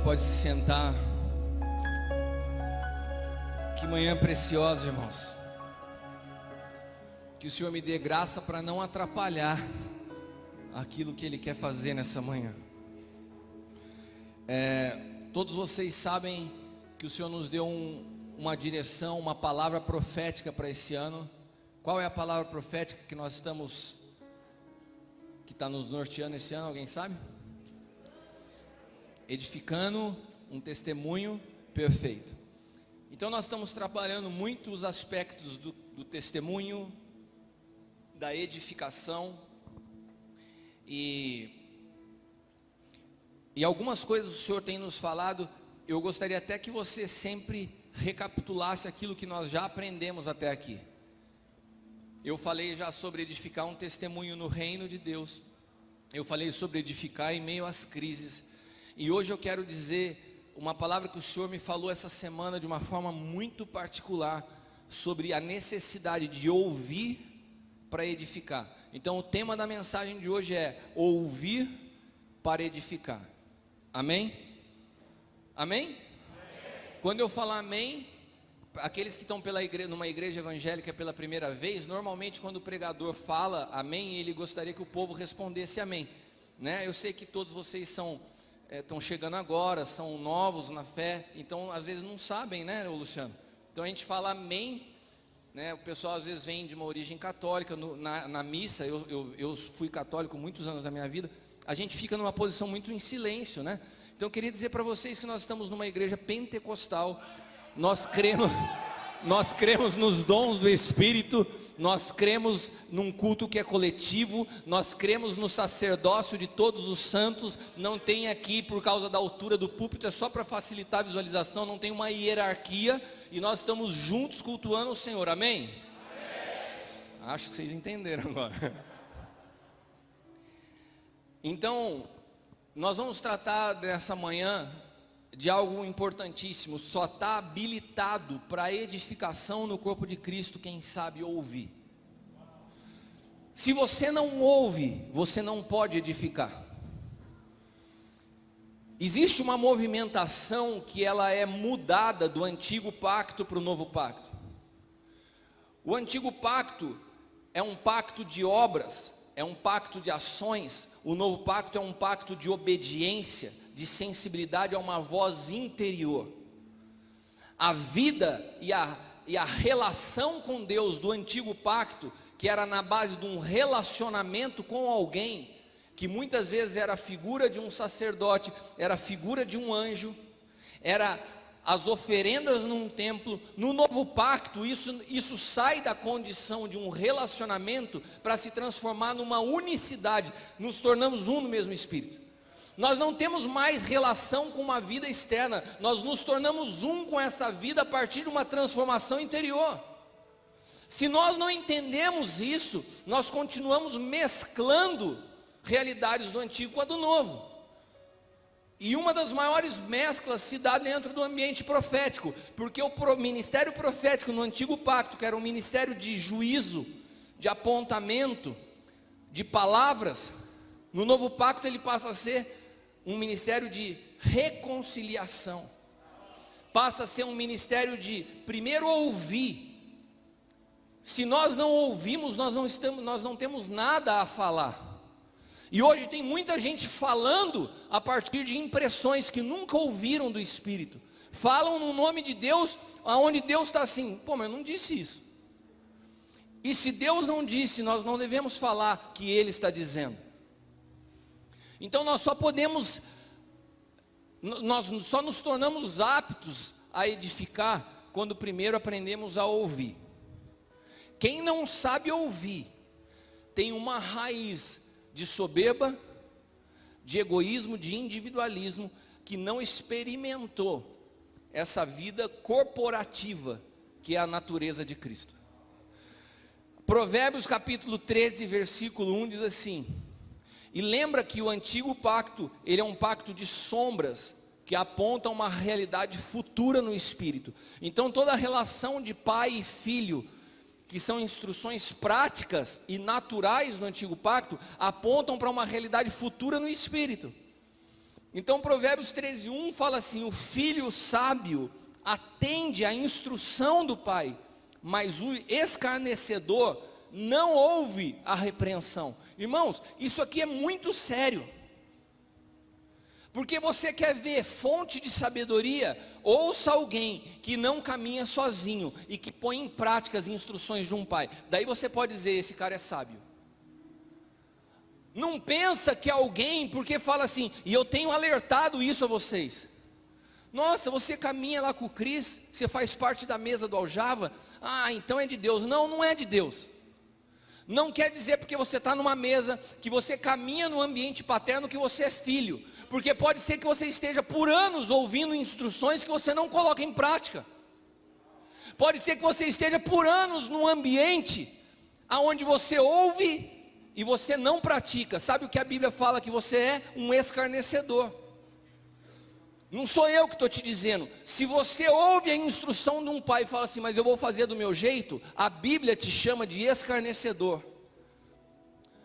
pode se sentar. Que manhã preciosa, irmãos. Que o Senhor me dê graça para não atrapalhar aquilo que Ele quer fazer nessa manhã. Todos vocês sabem que o Senhor nos deu uma direção, uma palavra profética para esse ano. Qual é a palavra profética que nós estamos, que está nos norteando esse ano? Alguém sabe? Edificando um testemunho perfeito. Então nós estamos trabalhando muito os aspectos do testemunho, da edificação, e algumas coisas o Senhor tem nos falado. Eu gostaria até que você sempre recapitulasse aquilo que nós já aprendemos até aqui. Eu falei já sobre edificar um testemunho no reino de Deus. Eu falei sobre edificar em meio às crises. E hoje eu quero dizer uma palavra que o Senhor me falou essa semana de uma forma muito particular, sobre a necessidade de ouvir para edificar. Então o tema da mensagem de hoje é ouvir para edificar. Amém? Amém? Amém. Quando eu falar amém, aqueles que estão numa igreja evangélica pela primeira vez, normalmente quando o pregador fala amém, ele gostaria que o povo respondesse amém, né? Eu sei que todos vocês estão chegando agora, são novos na fé, então às vezes não sabem, né, Luciano? Então a gente fala amém, né? O pessoal às vezes vem de uma origem católica, na missa, eu fui católico muitos anos da minha vida, a gente fica numa posição muito em silêncio, né? Então eu queria dizer para vocês que nós estamos numa igreja pentecostal, nós cremos nos dons do Espírito, nós cremos num culto que é coletivo, nós cremos no sacerdócio de todos os santos. Não tem aqui, por causa da altura do púlpito, é só para facilitar a visualização, não tem uma hierarquia, e nós estamos juntos cultuando o Senhor, amém? Amém. Acho que vocês entenderam agora. Então, nós vamos tratar dessa manhã de algo importantíssimo. Só está habilitado para edificação no corpo de Cristo quem sabe ouvir. Se você não ouve, você não pode edificar. Existe uma movimentação que ela é mudada do antigo pacto para o novo pacto. O antigo pacto é um pacto de obras, é um pacto de ações. O novo pacto é um pacto de obediência, de sensibilidade a uma voz interior. A vida e a relação com Deus do antigo pacto, que era na base de um relacionamento com alguém, que muitas vezes era a figura de um sacerdote, era a figura de um anjo, era as oferendas num templo. No novo pacto, isso sai da condição de um relacionamento para se transformar numa unicidade. Nos tornamos um no mesmo Espírito. Nós não temos mais relação com uma vida externa, nós nos tornamos um com essa vida a partir de uma transformação interior. Se nós não entendemos isso, nós continuamos mesclando realidades do antigo com a do novo. E uma das maiores mesclas se dá dentro do ambiente profético, porque o ministério profético no antigo pacto, que era um ministério de juízo, de apontamento, de palavras, no novo pacto ele passa a ser um ministério de reconciliação, passa a ser um ministério de primeiro ouvir. Se nós não ouvimos, nós não temos nada a falar. E hoje tem muita gente falando a partir de impressões que nunca ouviram do Espírito. Falam no nome de Deus, aonde Deus está assim, pô, mas eu não disse isso. E se Deus não disse, nós não devemos falar que Ele está dizendo. Então nós só nos tornamos aptos a edificar quando primeiro aprendemos a ouvir. Quem não sabe ouvir tem uma raiz de soberba, de egoísmo, de individualismo, que não experimentou essa vida corporativa que é a natureza de Cristo. Provérbios capítulo 13, versículo 1 diz assim: e lembra que o antigo pacto, ele é um pacto de sombras, que aponta uma realidade futura no Espírito. Então toda a relação de pai e filho, que são instruções práticas e naturais no antigo pacto, apontam para uma realidade futura no Espírito. Então Provérbios 13:1 fala assim: o filho sábio atende à instrução do pai, mas o escarnecedor não ouve a repreensão. Irmãos, isso aqui é muito sério. Porque você quer ver fonte de sabedoria, ouça alguém que não caminha sozinho e que põe em prática as instruções de um pai. Daí você pode dizer: esse cara é sábio. Não pensa que alguém, porque fala assim, e eu tenho alertado isso a vocês. Nossa, você caminha lá com o Cris, você faz parte da mesa do Aljava, então é de Deus. Não, não é de Deus. Não quer dizer porque você está numa mesa, que você caminha no ambiente paterno, que você é filho. Porque pode ser que você esteja por anos ouvindo instruções que você não coloca em prática. Pode ser que você esteja por anos num ambiente onde você ouve e você não pratica. Sabe o que a Bíblia fala? Que você é um escarnecedor. Não sou eu que estou te dizendo. Se você ouve a instrução de um pai e fala assim, mas eu vou fazer do meu jeito, a Bíblia te chama de escarnecedor.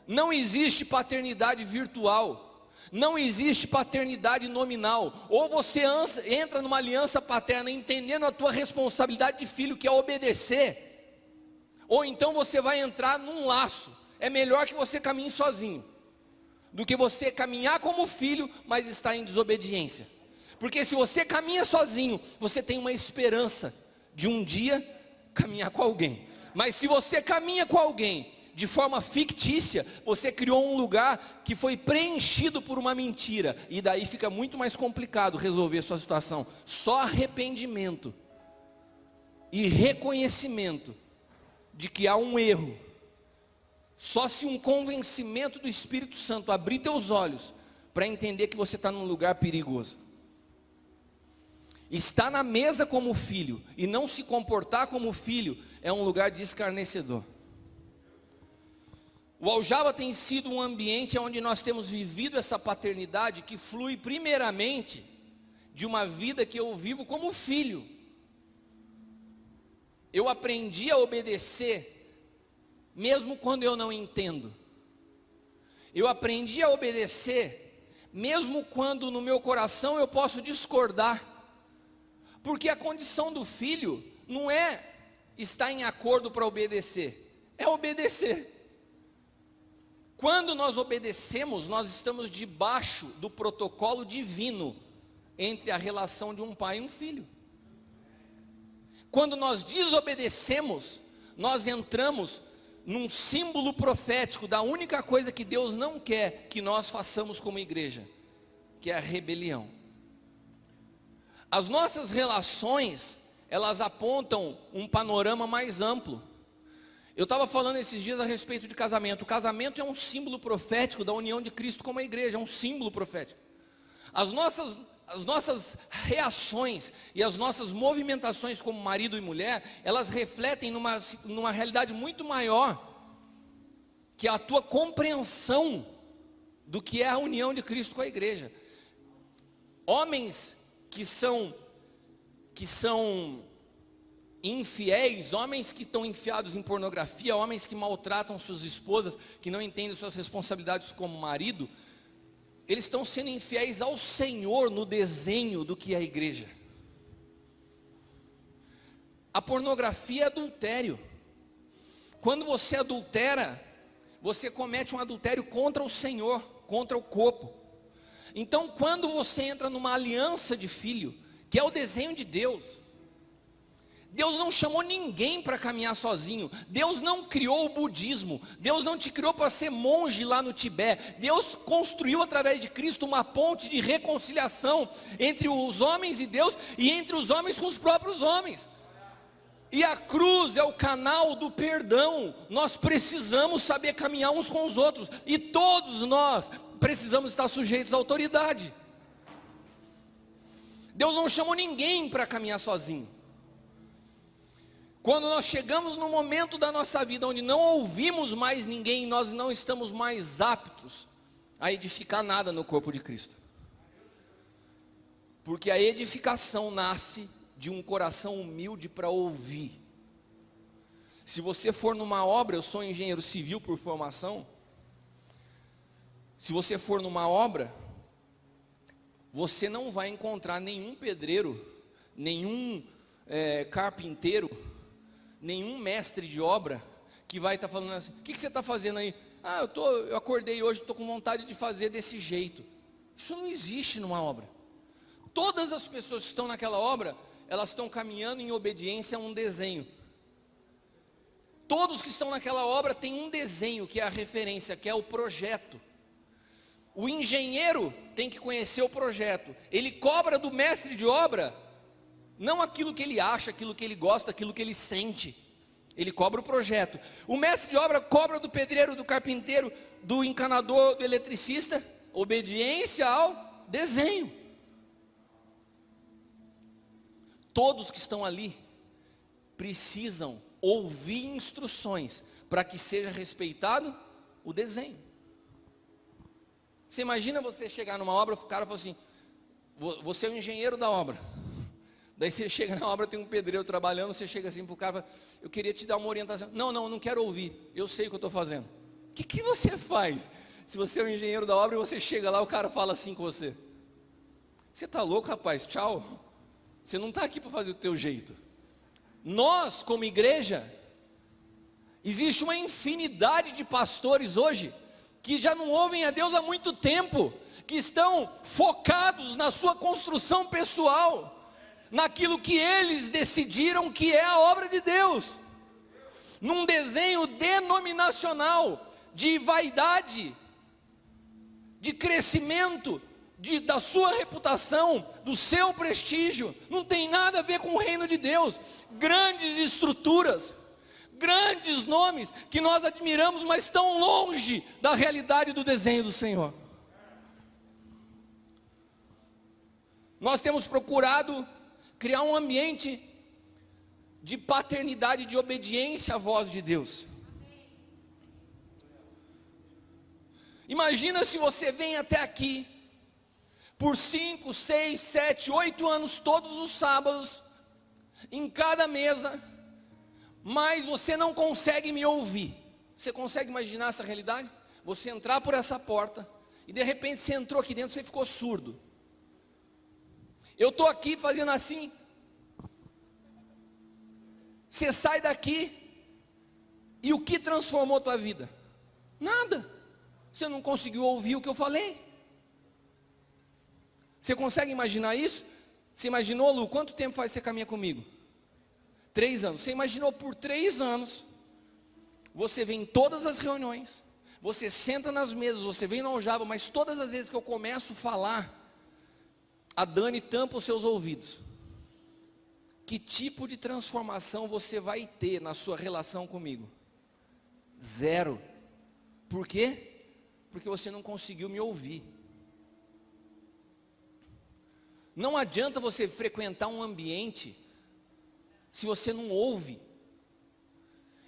Não existe paternidade virtual, não existe paternidade nominal. Ou você entra numa aliança paterna entendendo a tua responsabilidade de filho, que é obedecer, ou então você vai entrar num laço. É melhor que você caminhe sozinho, do que você caminhar como filho, mas estar em desobediência. Porque se você caminha sozinho, você tem uma esperança de um dia caminhar com alguém. Mas se você caminha com alguém de forma fictícia, você criou um lugar que foi preenchido por uma mentira. E daí fica muito mais complicado resolver a sua situação. Só arrependimento e reconhecimento de que há um erro. Só se um convencimento do Espírito Santo abrir teus olhos para entender que você está num lugar perigoso. Estar na mesa como filho e não se comportar como filho é um lugar de escarnecedor. O Aljava tem sido um ambiente onde nós temos vivido essa paternidade que flui primeiramente de uma vida que eu vivo como filho. Eu aprendi a obedecer mesmo quando eu não entendo. Eu aprendi a obedecer, mesmo quando no meu coração eu posso discordar. Porque a condição do filho não é estar em acordo para obedecer, é obedecer. Quando nós obedecemos, nós estamos debaixo do protocolo divino entre a relação de um pai e um filho. Quando nós desobedecemos, nós entramos num símbolo profético da única coisa que Deus não quer que nós façamos como igreja, que é a rebelião. As nossas relações, elas apontam um panorama mais amplo. Eu estava falando esses dias a respeito de casamento. O casamento é um símbolo profético da união de Cristo com a igreja, é um símbolo profético. As nossas reações e as nossas movimentações como marido e mulher, elas refletem numa realidade muito maior, que é a tua compreensão do que é a união de Cristo com a igreja. Homens que são infiéis, homens que estão enfiados em pornografia, homens que maltratam suas esposas, que não entendem suas responsabilidades como marido, eles estão sendo infiéis ao Senhor no desenho do que é a igreja. A pornografia é adultério. Quando você adultera, você comete um adultério contra o Senhor, contra o corpo. Então, quando você entra numa aliança de filho, que é o desenho de Deus, Deus não chamou ninguém para caminhar sozinho. Deus não criou o budismo. Deus não te criou para ser monge lá no Tibete. Deus construiu através de Cristo uma ponte de reconciliação entre os homens e Deus, e entre os homens com os próprios homens. E a cruz é o canal do perdão. Nós precisamos saber caminhar uns com os outros, e todos nós precisamos estar sujeitos à autoridade. Deus não chamou ninguém para caminhar sozinho. Quando nós chegamos no momento da nossa vida onde não ouvimos mais ninguém, nós não estamos mais aptos a edificar nada no corpo de Cristo. Porque a edificação nasce de um coração humilde para ouvir. Se você for numa obra, eu sou engenheiro civil por formação. Se você for numa obra, você não vai encontrar nenhum pedreiro, nenhum carpinteiro, nenhum mestre de obra que vai estar falando assim: o que você está fazendo aí? Ah, eu acordei hoje, estou com vontade de fazer desse jeito. Isso não existe numa obra. Todas as pessoas que estão naquela obra, elas estão caminhando em obediência a um desenho. Todos que estão naquela obra têm um desenho, que é a referência, que é o projeto. O engenheiro tem que conhecer o projeto. Ele cobra do mestre de obra, não aquilo que ele acha, aquilo que ele gosta, aquilo que ele sente. Ele cobra o projeto. O mestre de obra cobra do pedreiro, do carpinteiro, do encanador, do eletricista, obediência ao desenho. Todos que estão ali precisam ouvir instruções para que seja respeitado o desenho. Você imagina você chegar numa obra, o cara fala assim: você é o engenheiro da obra. Daí você chega na obra, tem um pedreiro trabalhando, você chega assim para o cara e fala: eu queria te dar uma orientação. Não quero ouvir, eu sei o que eu estou fazendo. O que você faz se você é o engenheiro da obra e você chega lá, o cara fala assim com você? Você está louco, rapaz? Tchau. Você não está aqui para fazer do teu jeito. Nós, como igreja, existe uma infinidade de pastores hoje que já não ouvem a Deus há muito tempo, que estão focados na sua construção pessoal, naquilo que eles decidiram que é a obra de Deus, num desenho denominacional, de vaidade, de crescimento, da sua reputação, do seu prestígio. Não tem nada a ver com o reino de Deus. Grandes estruturas, grandes nomes que nós admiramos, mas estão longe da realidade do desenho do Senhor. Nós temos procurado criar um ambiente de paternidade, de obediência à voz de Deus. Imagina se você vem até aqui por 5, 6, 7, 8 anos, todos os sábados, em cada mesa, mas você não consegue me ouvir. Você consegue imaginar essa realidade? Você entrar por essa porta e de repente você entrou aqui dentro, você ficou surdo. Eu estou aqui fazendo assim, você sai daqui, e o que transformou a tua vida? Nada. Você não conseguiu ouvir o que eu falei. Você consegue imaginar isso? Você imaginou, Lu, quanto tempo faz que você caminha comigo? 3 anos. Você imaginou por 3 anos, você vem em todas as reuniões, você senta nas mesas, você vem no aljava, mas todas as vezes que eu começo a falar, a Dani tampa os seus ouvidos. Que tipo de transformação você vai ter na sua relação comigo? 0. Por quê? Porque você não conseguiu me ouvir. Não adianta você frequentar um ambiente se você não ouve.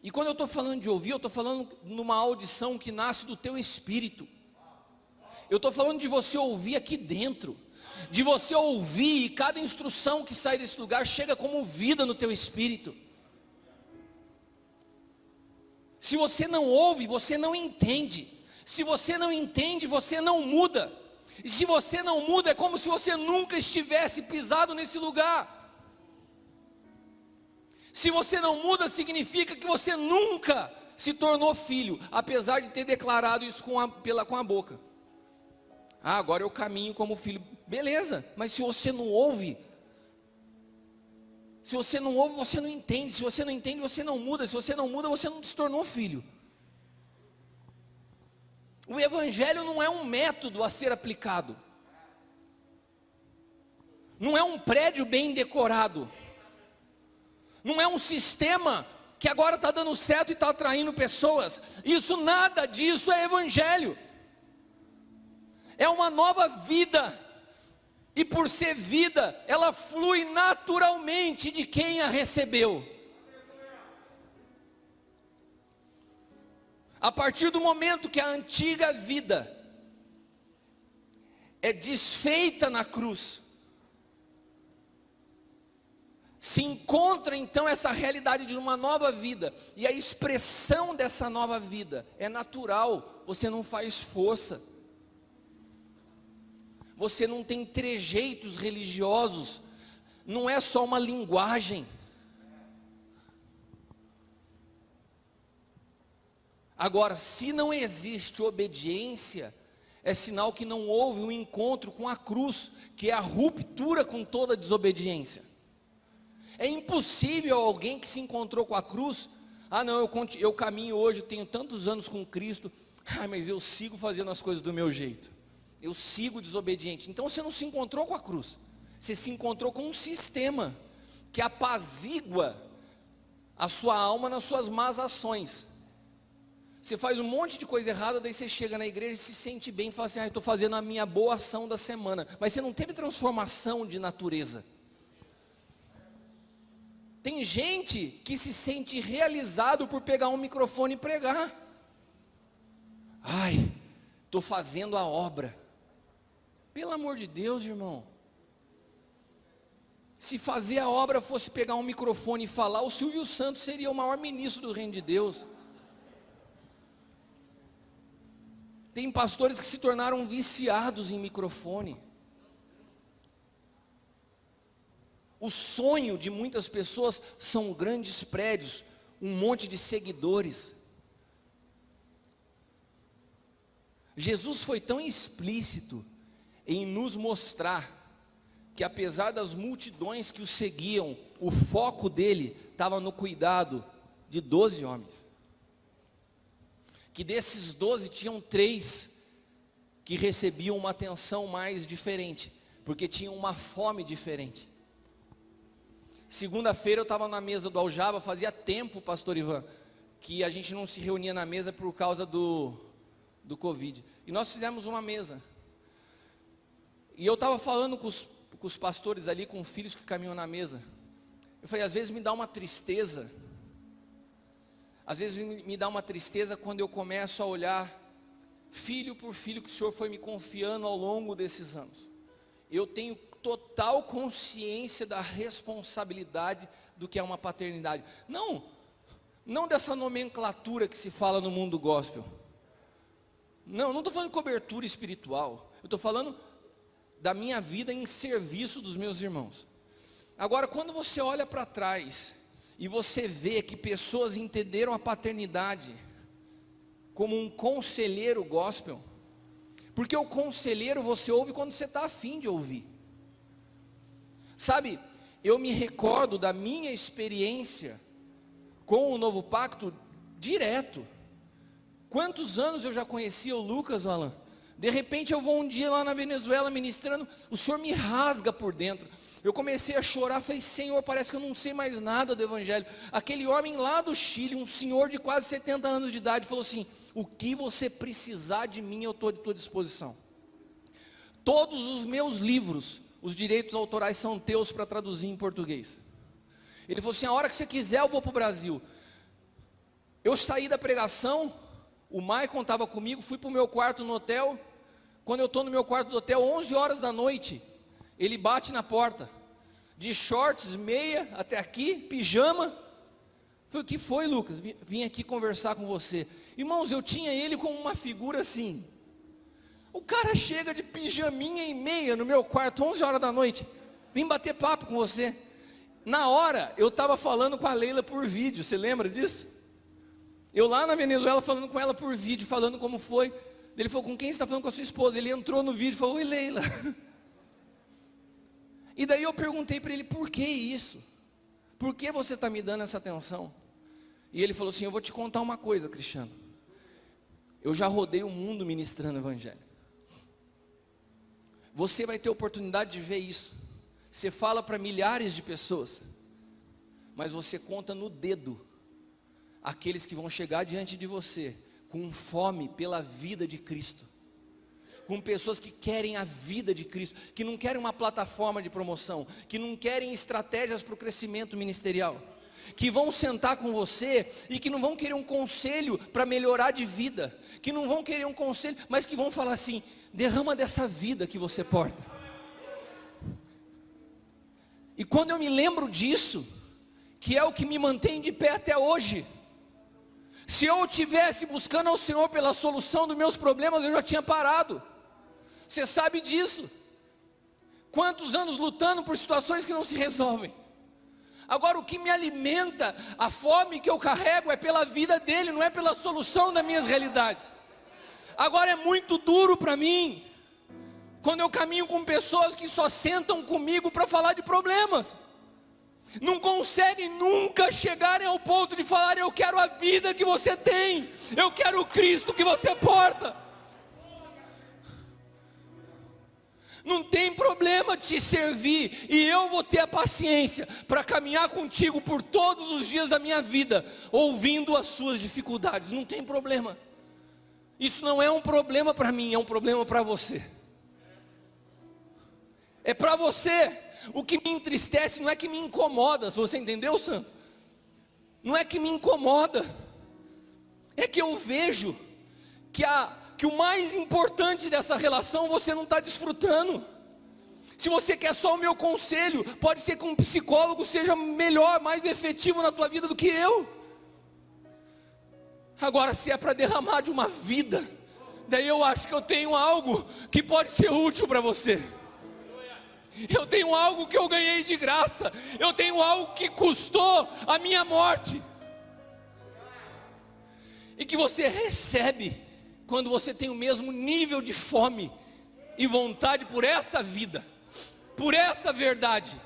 E quando eu estou falando de ouvir, eu estou falando numa audição que nasce do teu espírito. Eu estou falando de você ouvir aqui dentro, de você ouvir, e cada instrução que sai desse lugar chega como vida no teu espírito. Se você não ouve, você não entende. Se você não entende, você não muda. E se você não muda, é como se você nunca estivesse pisado nesse lugar. Se você não muda, significa que você nunca se tornou filho, apesar de ter declarado isso com a boca. Ah, agora eu caminho como filho. Beleza, mas se você não ouve, você não entende. Se você não entende, você não muda. Se você não muda, você não se tornou filho. O evangelho não é um método a ser aplicado. Não é um prédio bem decorado. Não é um sistema que agora está dando certo e está atraindo pessoas. Isso, nada disso é evangelho. É uma nova vida. E por ser vida, ela flui naturalmente de quem a recebeu. A partir do momento que a antiga vida é desfeita na cruz, se encontra então essa realidade de uma nova vida, e a expressão dessa nova vida é natural, você não faz força. você não tem trejeitos religiosos, não é só uma linguagem. Agora, se não existe obediência, é sinal que não houve um encontro com a cruz, que é a ruptura com toda desobediência. É impossível alguém que se encontrou com a cruz, não, eu caminho hoje, tenho tantos anos com Cristo, mas eu sigo fazendo as coisas do meu jeito, eu sigo desobediente. Então você não se encontrou com a cruz, você se encontrou com um sistema, que apazigua a sua alma nas suas más ações. Você faz um monte de coisa errada, daí você chega na igreja e se sente bem, e fala assim, estou fazendo a minha boa ação da semana, mas você não teve transformação de natureza. Tem gente que se sente realizado por pegar um microfone e pregar. Estou fazendo a obra. Pelo amor de Deus, irmão. Se fazer a obra fosse pegar um microfone e falar, o Silvio Santos seria o maior ministro do reino de Deus. Tem pastores que se tornaram viciados em microfone. O sonho de muitas pessoas são grandes prédios, um monte de seguidores. Jesus foi tão explícito em nos mostrar que, apesar das multidões que o seguiam, o foco dele estava no cuidado de 12 homens. Que desses 12 tinham 3 que recebiam uma atenção mais diferente, porque tinham uma fome diferente. Segunda-feira eu estava na mesa do Aljava, fazia tempo, pastor Ivan, que a gente não se reunia na mesa por causa do Covid, e nós fizemos uma mesa, e eu estava falando com os pastores ali, com filhos que caminham na mesa, eu falei, às vezes me dá uma tristeza, quando eu começo a olhar, filho por filho, que o Senhor foi me confiando ao longo desses anos. Eu tenho total consciência da responsabilidade do que é uma paternidade. Não dessa nomenclatura que se fala no mundo gospel. Não estou falando de cobertura espiritual. Eu estou falando da minha vida em serviço dos meus irmãos. Agora, quando você olha para trás e você vê que pessoas entenderam a paternidade como um conselheiro gospel, porque o conselheiro você ouve quando você está afim de ouvir. Sabe, eu me recordo da minha experiência com o Novo Pacto direto. Quantos anos eu já conhecia o Lucas, Alan? De repente eu vou um dia lá na Venezuela ministrando, o Senhor me rasga por dentro. Eu comecei a chorar, falei, Senhor, parece que eu não sei mais nada do Evangelho. Aquele homem lá do Chile, um senhor de quase 70 anos de idade, falou assim, o que você precisar de mim, eu estou à tua disposição. Todos os meus livros, os direitos autorais são teus para traduzir em português. Ele falou assim, a hora que você quiser eu vou para o Brasil. Eu saí da pregação, o Maicon estava comigo, fui para o meu quarto no hotel. Quando eu estou no meu quarto do hotel, 11 horas da noite, ele bate na porta, de shorts, meia, até aqui, pijama. Falei, o que foi, Lucas? Vim aqui conversar com você. Irmãos, eu tinha ele como uma figura assim. O cara chega de pijaminha e meia no meu quarto, 11 horas da noite. Vim bater papo com você. Na hora, eu estava falando com a Leila por vídeo, você lembra disso? Eu lá na Venezuela falando com ela por vídeo, falando como foi. Ele falou, com quem você está falando? Com a sua esposa. Ele entrou no vídeo e falou, oi Leila. E daí eu perguntei para ele, por que isso? Por que você está me dando essa atenção? E ele falou assim, eu vou te contar uma coisa, Cristiano. Eu já rodei o mundo ministrando o Evangelho. Você vai ter oportunidade de ver isso. Você fala para milhares de pessoas, mas você conta no dedo aqueles que vão chegar diante de você com fome pela vida de Cristo, com pessoas que querem a vida de Cristo, que não querem uma plataforma de promoção, que não querem estratégias para o crescimento ministerial, que vão sentar com você e que não vão querer um conselho para melhorar de vida, que não vão querer um conselho, mas que vão falar assim, derrama dessa vida que você porta. E quando eu me lembro disso, que é o que me mantém de pé até hoje, se eu estivesse buscando ao Senhor pela solução dos meus problemas, eu já tinha parado. Você sabe disso. Quantos anos lutando por situações que não se resolvem? Agora o que me alimenta, a fome que eu carrego é pela vida dele, não é pela solução das minhas realidades. Agora é muito duro para mim, quando eu caminho com pessoas que só sentam comigo para falar de problemas. Não conseguem nunca chegarem ao ponto de falar: eu quero a vida que você tem, eu quero o Cristo que você porta. Não tem problema te servir, e eu vou ter a paciência para caminhar contigo por todos os dias da minha vida, ouvindo as suas dificuldades. Não tem problema. Isso não é um problema para mim, é um problema para você. É para você. O que me entristece não é que me incomoda. Você entendeu, Santo? Não é que me incomoda, é que eu vejo que o mais importante dessa relação você não está desfrutando. Se você quer só o meu conselho, pode ser que um psicólogo seja melhor, mais efetivo na tua vida do que eu. Agora, se é para derramar de uma vida, daí eu acho que eu tenho algo que pode ser útil para você. Eu tenho algo que eu ganhei de graça, eu tenho algo que custou a minha morte, e que você recebe quando você tem o mesmo nível de fome e vontade por essa vida, por essa verdade.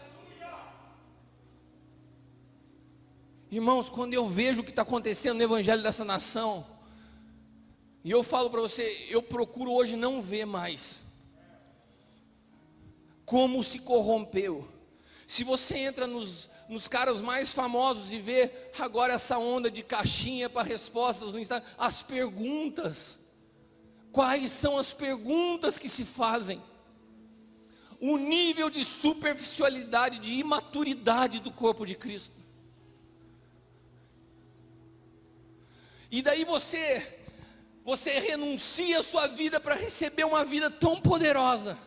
Irmãos, quando eu vejo o que está acontecendo no evangelho dessa nação, e eu falo para você, eu procuro hoje não ver mais como se corrompeu. Se você entra nos caras mais famosos e vê agora essa onda de caixinha para respostas no Instagram, as perguntas, quais são as perguntas que se fazem? O nível de superficialidade, de imaturidade do corpo de Cristo. E daí você renuncia a sua vida para receber uma vida tão poderosa.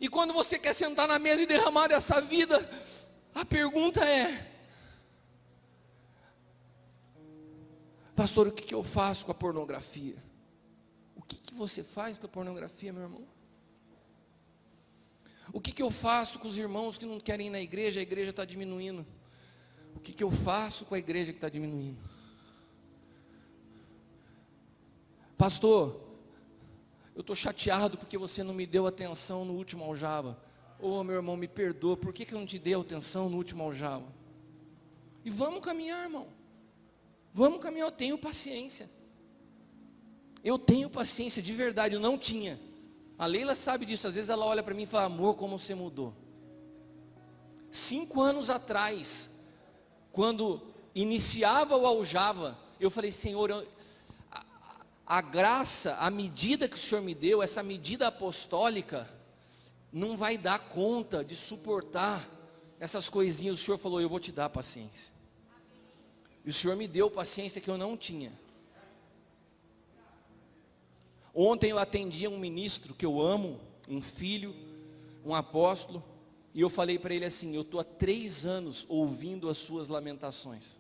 E quando você quer sentar na mesa e derramar dessa vida, a pergunta é: pastor, o que eu faço com a pornografia? O que você faz com a pornografia, meu irmão? O que eu faço com os irmãos que não querem ir na igreja? A igreja está diminuindo. O que eu faço com a igreja que está diminuindo? Pastor, eu estou chateado porque você não me deu atenção no último aljava. Ô meu irmão, me perdoa, por que eu não te dei atenção no último aljava? E vamos caminhar, irmão. Vamos caminhar, eu tenho paciência. Eu tenho paciência, de verdade, eu não tinha. A Leila sabe disso, às vezes ela olha para mim e fala: amor, como você mudou. 5 anos atrás, quando iniciava o aljava, eu falei: Senhor, a graça, a medida que o Senhor me deu, essa medida apostólica, não vai dar conta de suportar essas coisinhas. O Senhor falou: eu vou te dar paciência. E o Senhor me deu paciência que eu não tinha. Ontem eu atendi um ministro que eu amo, um filho, um apóstolo, e eu falei para ele assim: eu estou há 3 anos ouvindo as suas lamentações.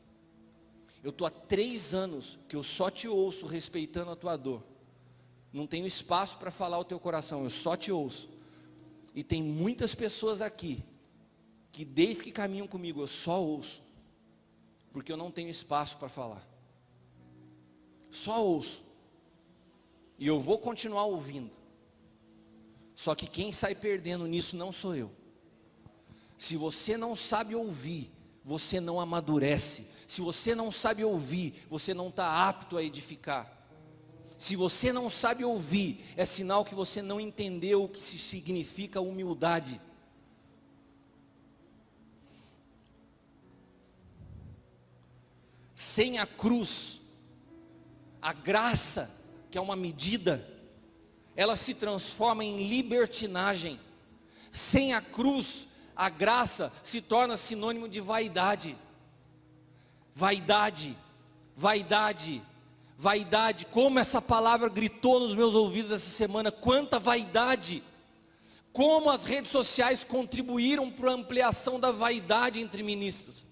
Eu estou há 3 anos que eu só te ouço respeitando a tua dor. Não tenho espaço para falar o teu coração, eu só te ouço. E tem muitas pessoas aqui que desde que caminham comigo eu só ouço, porque eu não tenho espaço para falar. Só ouço. E eu vou continuar ouvindo. Só que quem sai perdendo nisso não sou eu. Se você não sabe ouvir, você não amadurece. Se você não sabe ouvir, você não está apto a edificar. Se você não sabe ouvir, é sinal que você não entendeu o que significa humildade. Sem a cruz, a graça, que é uma medida, ela se transforma em libertinagem. Sem a cruz, a graça se torna sinônimo de vaidade. Vaidade, vaidade, vaidade. Como essa palavra gritou nos meus ouvidos essa semana, quanta vaidade. Como as redes sociais contribuíram para a ampliação da vaidade entre ministros.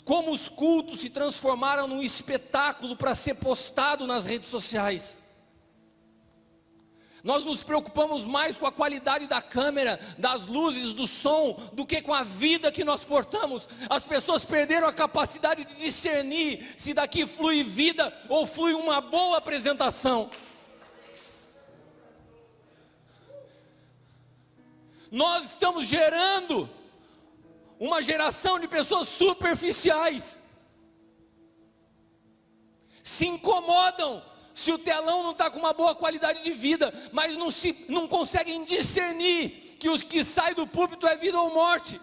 Como os cultos se transformaram num espetáculo para ser postado nas redes sociais. Nós nos preocupamos mais com a qualidade da câmera, das luzes, do som, do que com a vida que nós portamos. As pessoas perderam a capacidade de discernir se daqui flui vida ou flui uma boa apresentação. Nós estamos gerando uma geração de pessoas superficiais. Se incomodam se o telão não está com uma boa qualidade de vida, mas não conseguem discernir que os que saem do púlpito é vida ou morte.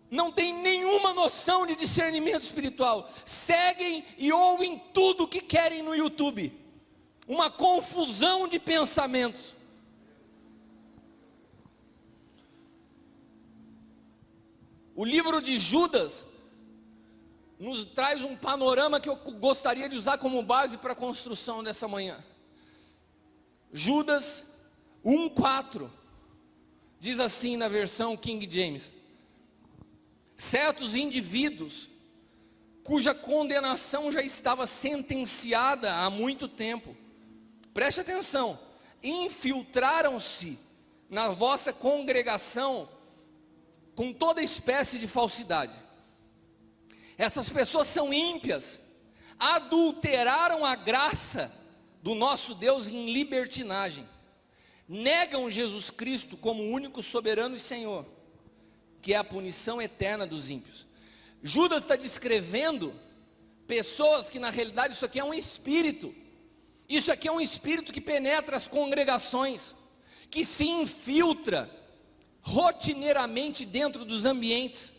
Não tem nenhuma noção de discernimento espiritual. Seguem e ouvem tudo o que querem no YouTube. Uma confusão de pensamentos. O livro de Judas nos traz um panorama que eu gostaria de usar como base para a construção dessa manhã. Judas 1:4 diz assim na versão King James: certos indivíduos cuja condenação já estava sentenciada há muito tempo, preste atenção, infiltraram-se na vossa congregação com toda espécie de falsidade. Essas pessoas são ímpias, adulteraram a graça do nosso Deus em libertinagem, negam Jesus Cristo como único soberano e Senhor, que é a punição eterna dos ímpios. Judas está descrevendo pessoas que na realidade isso aqui é um espírito, isso aqui é um espírito que penetra as congregações, que se infiltra rotineiramente dentro dos ambientes.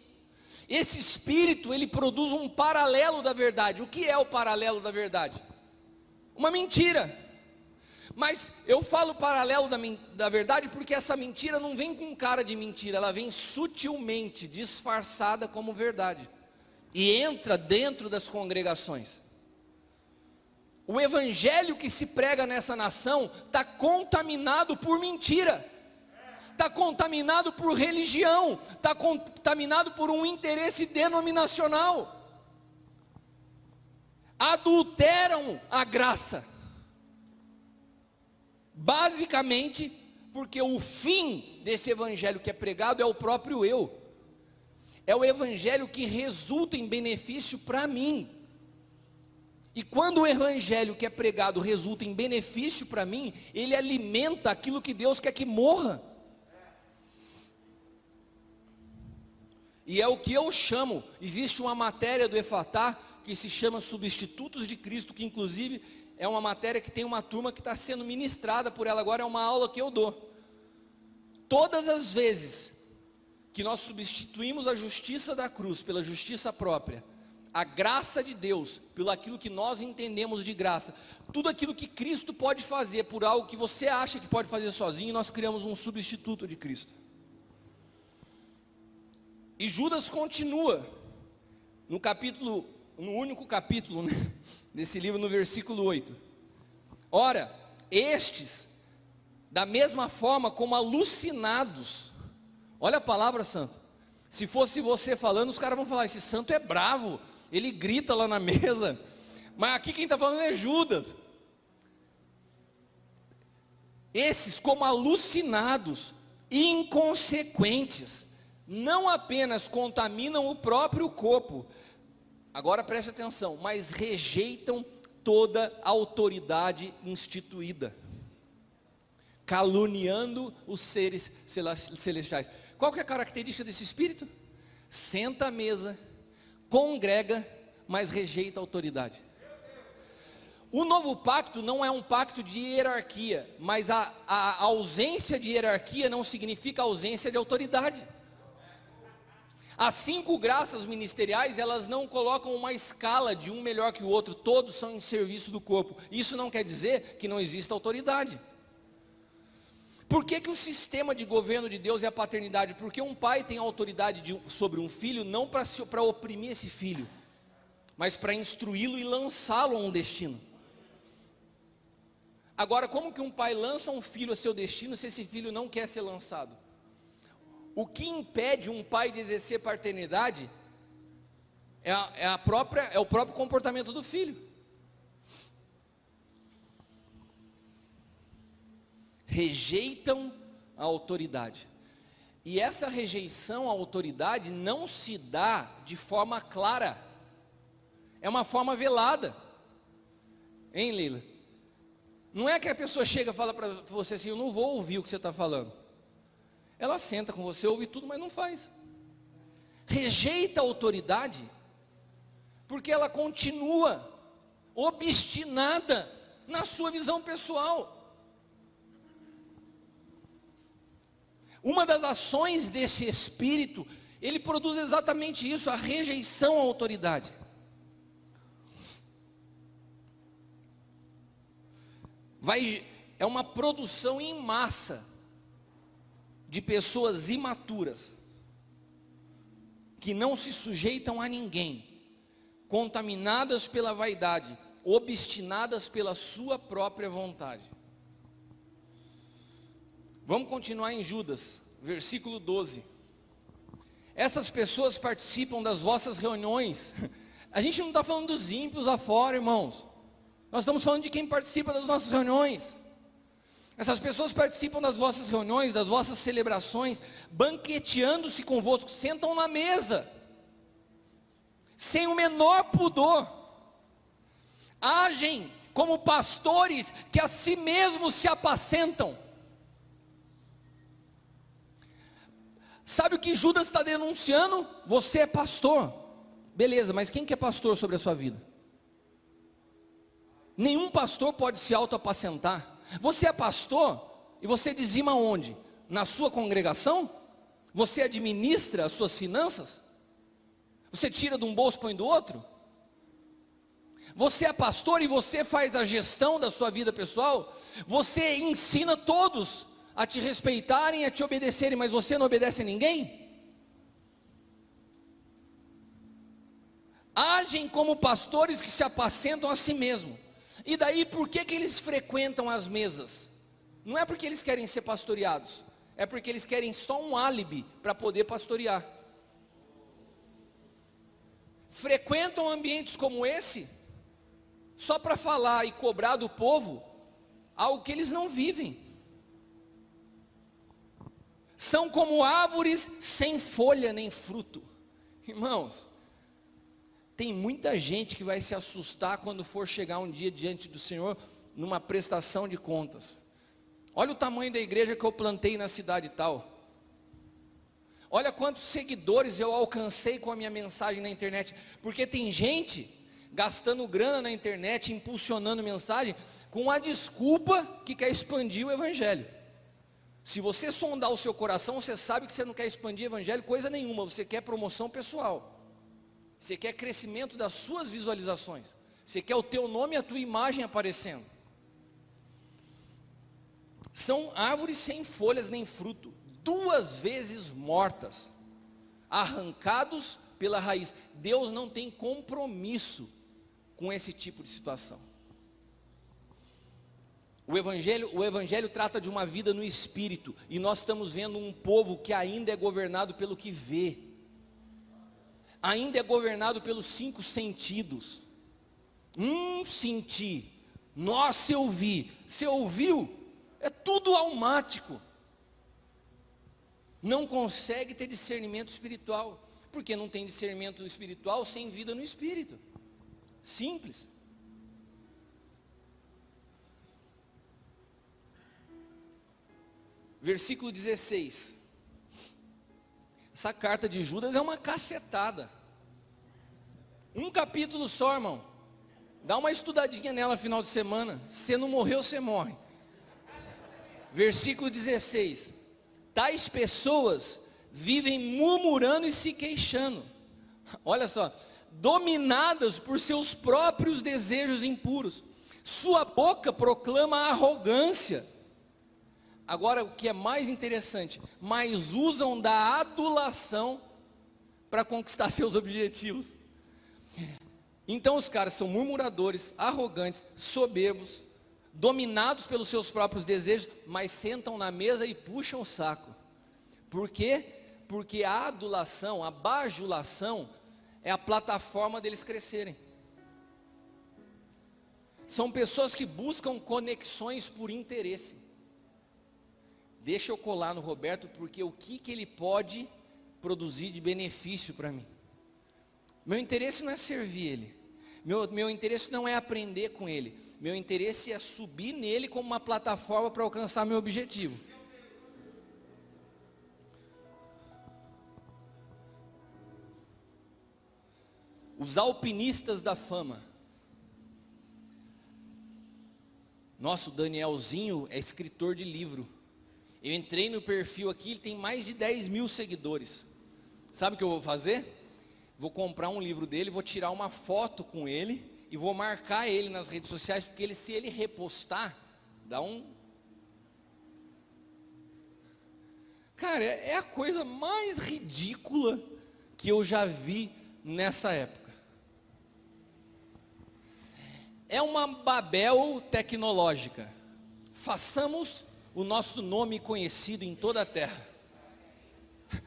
Esse espírito, ele produz um paralelo da verdade. O que é o paralelo da verdade? Uma mentira. Mas eu falo paralelo da verdade porque essa mentira não vem com cara de mentira, ela vem sutilmente disfarçada como verdade e entra dentro das congregações. O evangelho que se prega nessa nação está contaminado por mentira, está contaminado por religião, está contaminado por um interesse denominacional. Adulteram a graça, basicamente porque o fim desse evangelho que é pregado é o próprio eu, é o evangelho que resulta em benefício para mim. E quando o evangelho que é pregado resulta em benefício para mim, ele alimenta aquilo que Deus quer que morra. E é o que eu chamo, existe uma matéria do Efatá que se chama Substitutos de Cristo, que inclusive é uma matéria que tem uma turma que está sendo ministrada por ela agora, é uma aula que eu dou. Todas as vezes que nós substituímos a justiça da cruz pela justiça própria, a graça de Deus, pelo aquilo que nós entendemos de graça, tudo aquilo que Cristo pode fazer por algo que você acha que pode fazer sozinho, nós criamos um substituto de Cristo. E Judas continua, no único capítulo, né, desse livro, no versículo 8. Ora, estes, da mesma forma como alucinados, olha a palavra santo, se fosse você falando, os caras vão falar, esse santo é bravo, ele grita lá na mesa, mas aqui quem está falando é Judas. Esses como alucinados, inconsequentes, não apenas contaminam o próprio corpo, agora preste atenção, mas rejeitam toda a autoridade instituída, caluniando os seres celestiais. Qual que é a característica desse espírito? Senta à mesa, congrega, mas rejeita a autoridade. O novo pacto não é um pacto de hierarquia, mas a ausência de hierarquia não significa ausência de autoridade. As 5 graças ministeriais, elas não colocam uma escala de um melhor que o outro, todos são em serviço do corpo. Isso não quer dizer que não exista autoridade. Por que o sistema de governo de Deus é a paternidade? Porque um pai tem autoridade sobre um filho, não para oprimir esse filho, mas para instruí-lo e lançá-lo a um destino. Agora, como que um pai lança um filho a seu destino se esse filho não quer ser lançado? O que impede um pai de exercer paternidade é o próprio comportamento do filho. rejeitam a autoridade. E essa rejeição à autoridade não se dá de forma clara, é uma forma velada, hein, Leila? Não é que a pessoa chega e fala para você assim: eu não vou ouvir o que você está falando. Ela senta com você, ouve tudo, mas não faz. Rejeita a autoridade, porque ela continua obstinada na sua visão pessoal. Uma das ações desse espírito, ele produz exatamente isso, a rejeição à autoridade. É uma produção em massa de pessoas imaturas, que não se sujeitam a ninguém, contaminadas pela vaidade, obstinadas pela sua própria vontade. Vamos continuar em Judas, versículo 12. Essas pessoas participam das vossas reuniões. A gente não está falando dos ímpios lá fora, irmãos. Nós estamos falando de quem participa das nossas reuniões. Essas pessoas participam das vossas reuniões, das vossas celebrações, banqueteando-se convosco, sentam na mesa, sem o menor pudor. Agem como pastores que a si mesmos se apacentam. Sabe o que Judas está denunciando? Você é pastor, beleza, mas quem que é pastor sobre a sua vida? Nenhum pastor pode se auto-apacentar. Você é pastor e você dizima onde? Na sua congregação? Você administra as suas finanças? Você tira de um bolso e põe do outro? Você é pastor e você faz a gestão da sua vida pessoal? Você ensina todos a te respeitarem, a te obedecerem, mas você não obedece a ninguém? Agem como pastores que se apacentam a si mesmos. E daí, por que eles frequentam as mesas? Não é porque eles querem ser pastoreados, é porque eles querem só um álibi para poder pastorear. Frequentam ambientes como esse, só para falar e cobrar do povo algo que eles não vivem. São como árvores sem folha nem fruto. Irmãos, tem muita gente que vai se assustar quando for chegar um dia diante do Senhor, numa prestação de contas. Olha o tamanho da igreja que eu plantei na cidade tal. Olha quantos seguidores eu alcancei com a minha mensagem na internet. Porque tem gente gastando grana na internet, impulsionando mensagem, com a desculpa que quer expandir o evangelho. Se você sondar o seu coração, você sabe que você não quer expandir o evangelho coisa nenhuma, você quer promoção pessoal. Você quer crescimento das suas visualizações. Você quer o teu nome e a tua imagem aparecendo. São árvores sem folhas nem fruto, 2 vezes mortas, arrancados pela raiz. Deus não tem compromisso com esse tipo de situação. O evangelho trata de uma vida no Espírito, e nós estamos vendo um povo que ainda é governado pelo que vê, ainda é governado pelos 5 sentidos. Senti, nossa, eu vi, você ouviu, é tudo almático. Não consegue ter discernimento espiritual, porque não tem discernimento espiritual sem vida no Espírito. Simples. Versículo 16. Essa carta de Judas é uma cacetada. Um capítulo só, irmão. Dá uma estudadinha nela no final de semana. Se você não morreu, você morre. Versículo 16. Tais pessoas vivem murmurando e se queixando. Olha só. Dominadas por seus próprios desejos impuros. Sua boca proclama arrogância. Agora, o que é mais interessante, mas usam da adulação para conquistar seus objetivos. Então os caras são murmuradores, arrogantes, soberbos, dominados pelos seus próprios desejos, mas sentam na mesa e puxam o saco. Por quê? Porque a adulação, a bajulação, é a plataforma deles crescerem. São pessoas que buscam conexões por interesse. deixa eu colar no Roberto, porque o que ele pode produzir de benefício para mim. Meu interesse não é servir ele, meu interesse não é aprender com ele, meu interesse é subir nele como uma plataforma para alcançar meu objetivo. Os alpinistas da fama. Nossa, o Danielzinho é escritor de livro. Eu entrei no perfil aqui, ele tem mais de 10 mil seguidores. Sabe o que eu vou fazer? Vou comprar um livro dele, vou tirar uma foto com ele e vou marcar ele nas redes sociais, porque ele, se ele repostar, dá um... Cara, é a coisa mais ridícula que eu já vi nessa época. É uma Babel tecnológica. Façamos o nosso nome conhecido em toda a terra.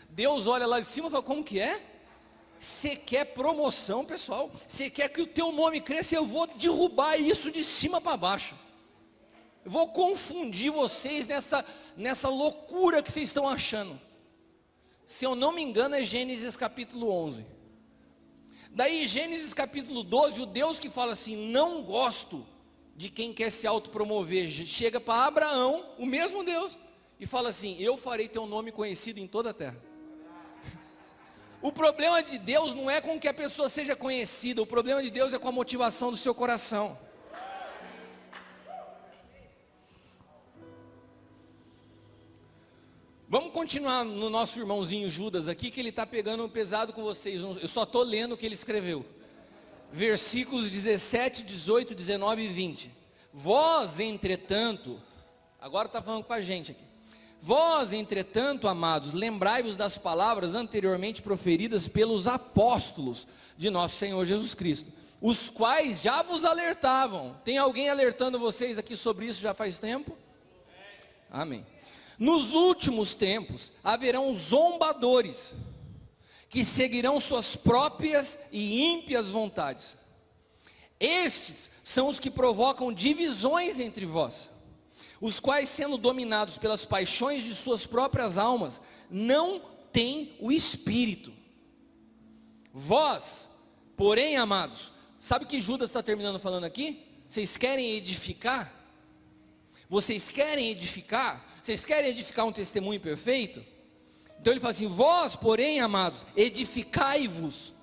Deus olha lá de cima e fala, como que é? Você quer promoção, pessoal? Você quer que o teu nome cresça? Eu vou derrubar isso de cima para baixo. Eu vou confundir vocês nessa loucura que vocês estão achando. Se eu não me engano é Gênesis capítulo 11. Daí Gênesis capítulo 12, o Deus que fala assim, não gosto de quem quer se autopromover, chega para Abraão, o mesmo Deus, e fala assim, eu farei teu nome conhecido em toda a terra. O problema de Deus não é com que a pessoa seja conhecida, o problema de Deus é com a motivação do seu coração. Vamos continuar no nosso irmãozinho Judas aqui, que ele está pegando pesado com vocês. Eu só estou lendo o que ele escreveu. Versículos 17, 18, 19 e 20. Vós, entretanto, agora está falando com a gente aqui. Vós, entretanto, amados, lembrai-vos das palavras anteriormente proferidas pelos apóstolos de nosso Senhor Jesus Cristo, os quais já vos alertavam. Tem alguém alertando vocês aqui sobre isso já faz tempo? Amém. Nos últimos tempos haverão zombadores, que seguirão suas próprias e ímpias vontades. Estes são os que provocam divisões entre vós, os quais, sendo dominados pelas paixões de suas próprias almas, não têm o Espírito. Vós, porém, amados, sabe o que Judas está terminando falando aqui? Vocês querem edificar? Vocês querem edificar? Vocês querem edificar um testemunho perfeito? Então ele fala assim, vós, porém, amados, edificai-vos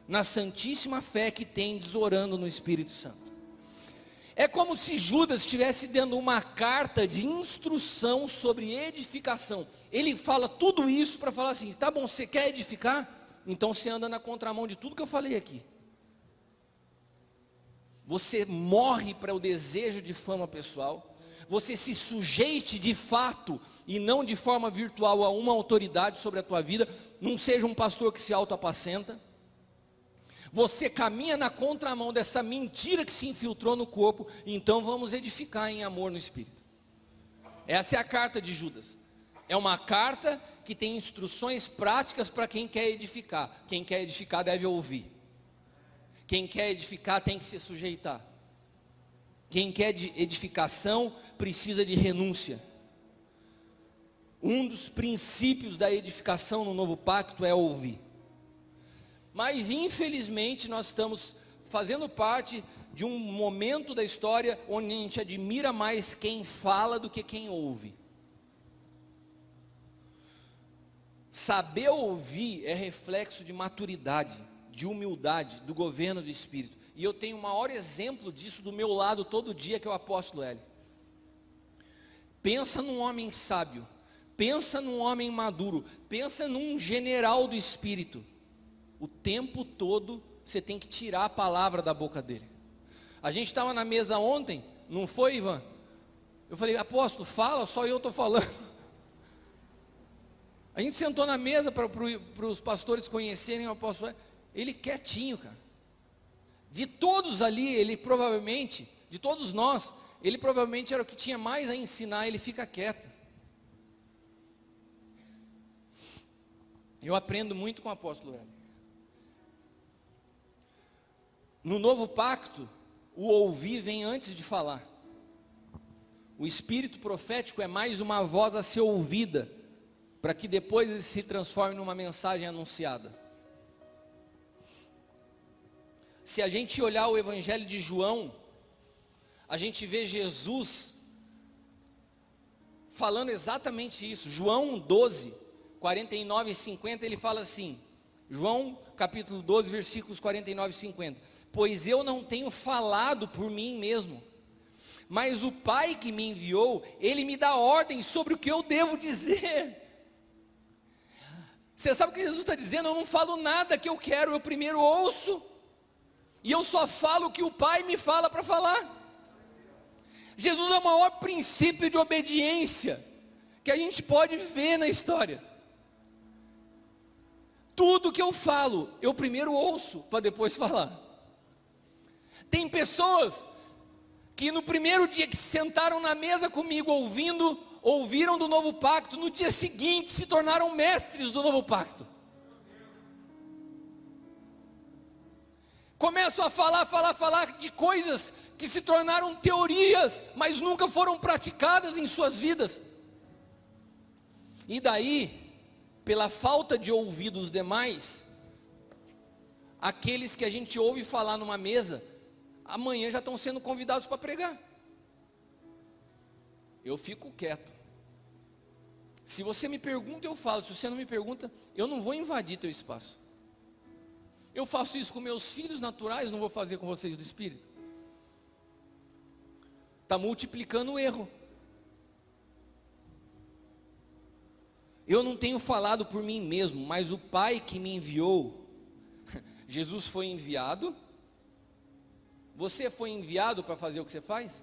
na santíssima fé que tendes orando no Espírito Santo. É como se Judas estivesse dando uma carta de instrução sobre edificação. Ele fala tudo isso para falar assim, tá bom, você quer edificar? Então você anda na contramão de tudo que eu falei aqui. Você morre para o desejo de fama pessoal. Você se sujeite de fato e não de forma virtual a uma autoridade sobre a tua vida. Não seja um pastor que se autoapacenta. Você caminha na contramão dessa mentira que se infiltrou no corpo. Então vamos edificar em amor no Espírito. Essa é a carta de Judas. É uma carta que tem instruções práticas para quem quer edificar. Quem quer edificar deve ouvir. Quem quer edificar tem que se sujeitar. Quem quer edificação precisa de renúncia. Um dos princípios da edificação no novo pacto é ouvir. Mas infelizmente nós estamos fazendo parte de um momento da história onde a gente admira mais quem fala do que quem ouve. Saber ouvir é reflexo de maturidade, de humildade, do governo do Espírito. E eu tenho o maior exemplo disso do meu lado todo dia, que é o apóstolo Hélio. Pensa num homem sábio, pensa num homem maduro, pensa num general do Espírito. O tempo todo você tem que tirar a palavra da boca dele. A gente estava na mesa ontem, não foi, Ivan? Eu falei, apóstolo, fala, só eu estou falando. A gente sentou na mesa para os pastores conhecerem o apóstolo Hélio. Ele quietinho, cara. De todos ali, ele provavelmente, de todos nós, ele provavelmente era o que tinha mais a ensinar, ele fica quieto. Eu aprendo muito com o apóstolo Hélio. No novo pacto, o ouvir vem antes de falar. O espírito profético é mais uma voz a ser ouvida, para que depois ele se transforme numa mensagem anunciada. Se a gente olhar o Evangelho de João, a gente vê Jesus falando exatamente isso. João 12, 49 e 50, ele fala assim, João capítulo 12, versículos 49 e 50, pois eu não tenho falado por mim mesmo, mas o Pai que me enviou, Ele me dá ordem sobre o que eu devo dizer. Você sabe o que Jesus está dizendo? Eu não falo nada que eu quero, eu primeiro ouço, e eu só falo o que o Pai me fala para falar. Jesus é o maior princípio de obediência que a gente pode ver na história. Tudo que eu falo, eu primeiro ouço para depois falar. Tem pessoas que no primeiro dia que se sentaram na mesa comigo ouviram do novo pacto, no dia seguinte se tornaram mestres do novo pacto. Começam a falar de coisas que se tornaram teorias, mas nunca foram praticadas em suas vidas. E daí, pela falta de ouvir dos demais, aqueles que a gente ouve falar numa mesa, amanhã já estão sendo convidados para pregar. Eu fico quieto. Se você me pergunta, eu falo. Se você não me pergunta, eu não vou invadir teu espaço. Eu faço isso com meus filhos naturais, não vou fazer com vocês do Espírito. Está multiplicando o erro. Eu não tenho falado por mim mesmo, mas o Pai que me enviou. Jesus foi enviado. Você foi enviado para fazer o que você faz?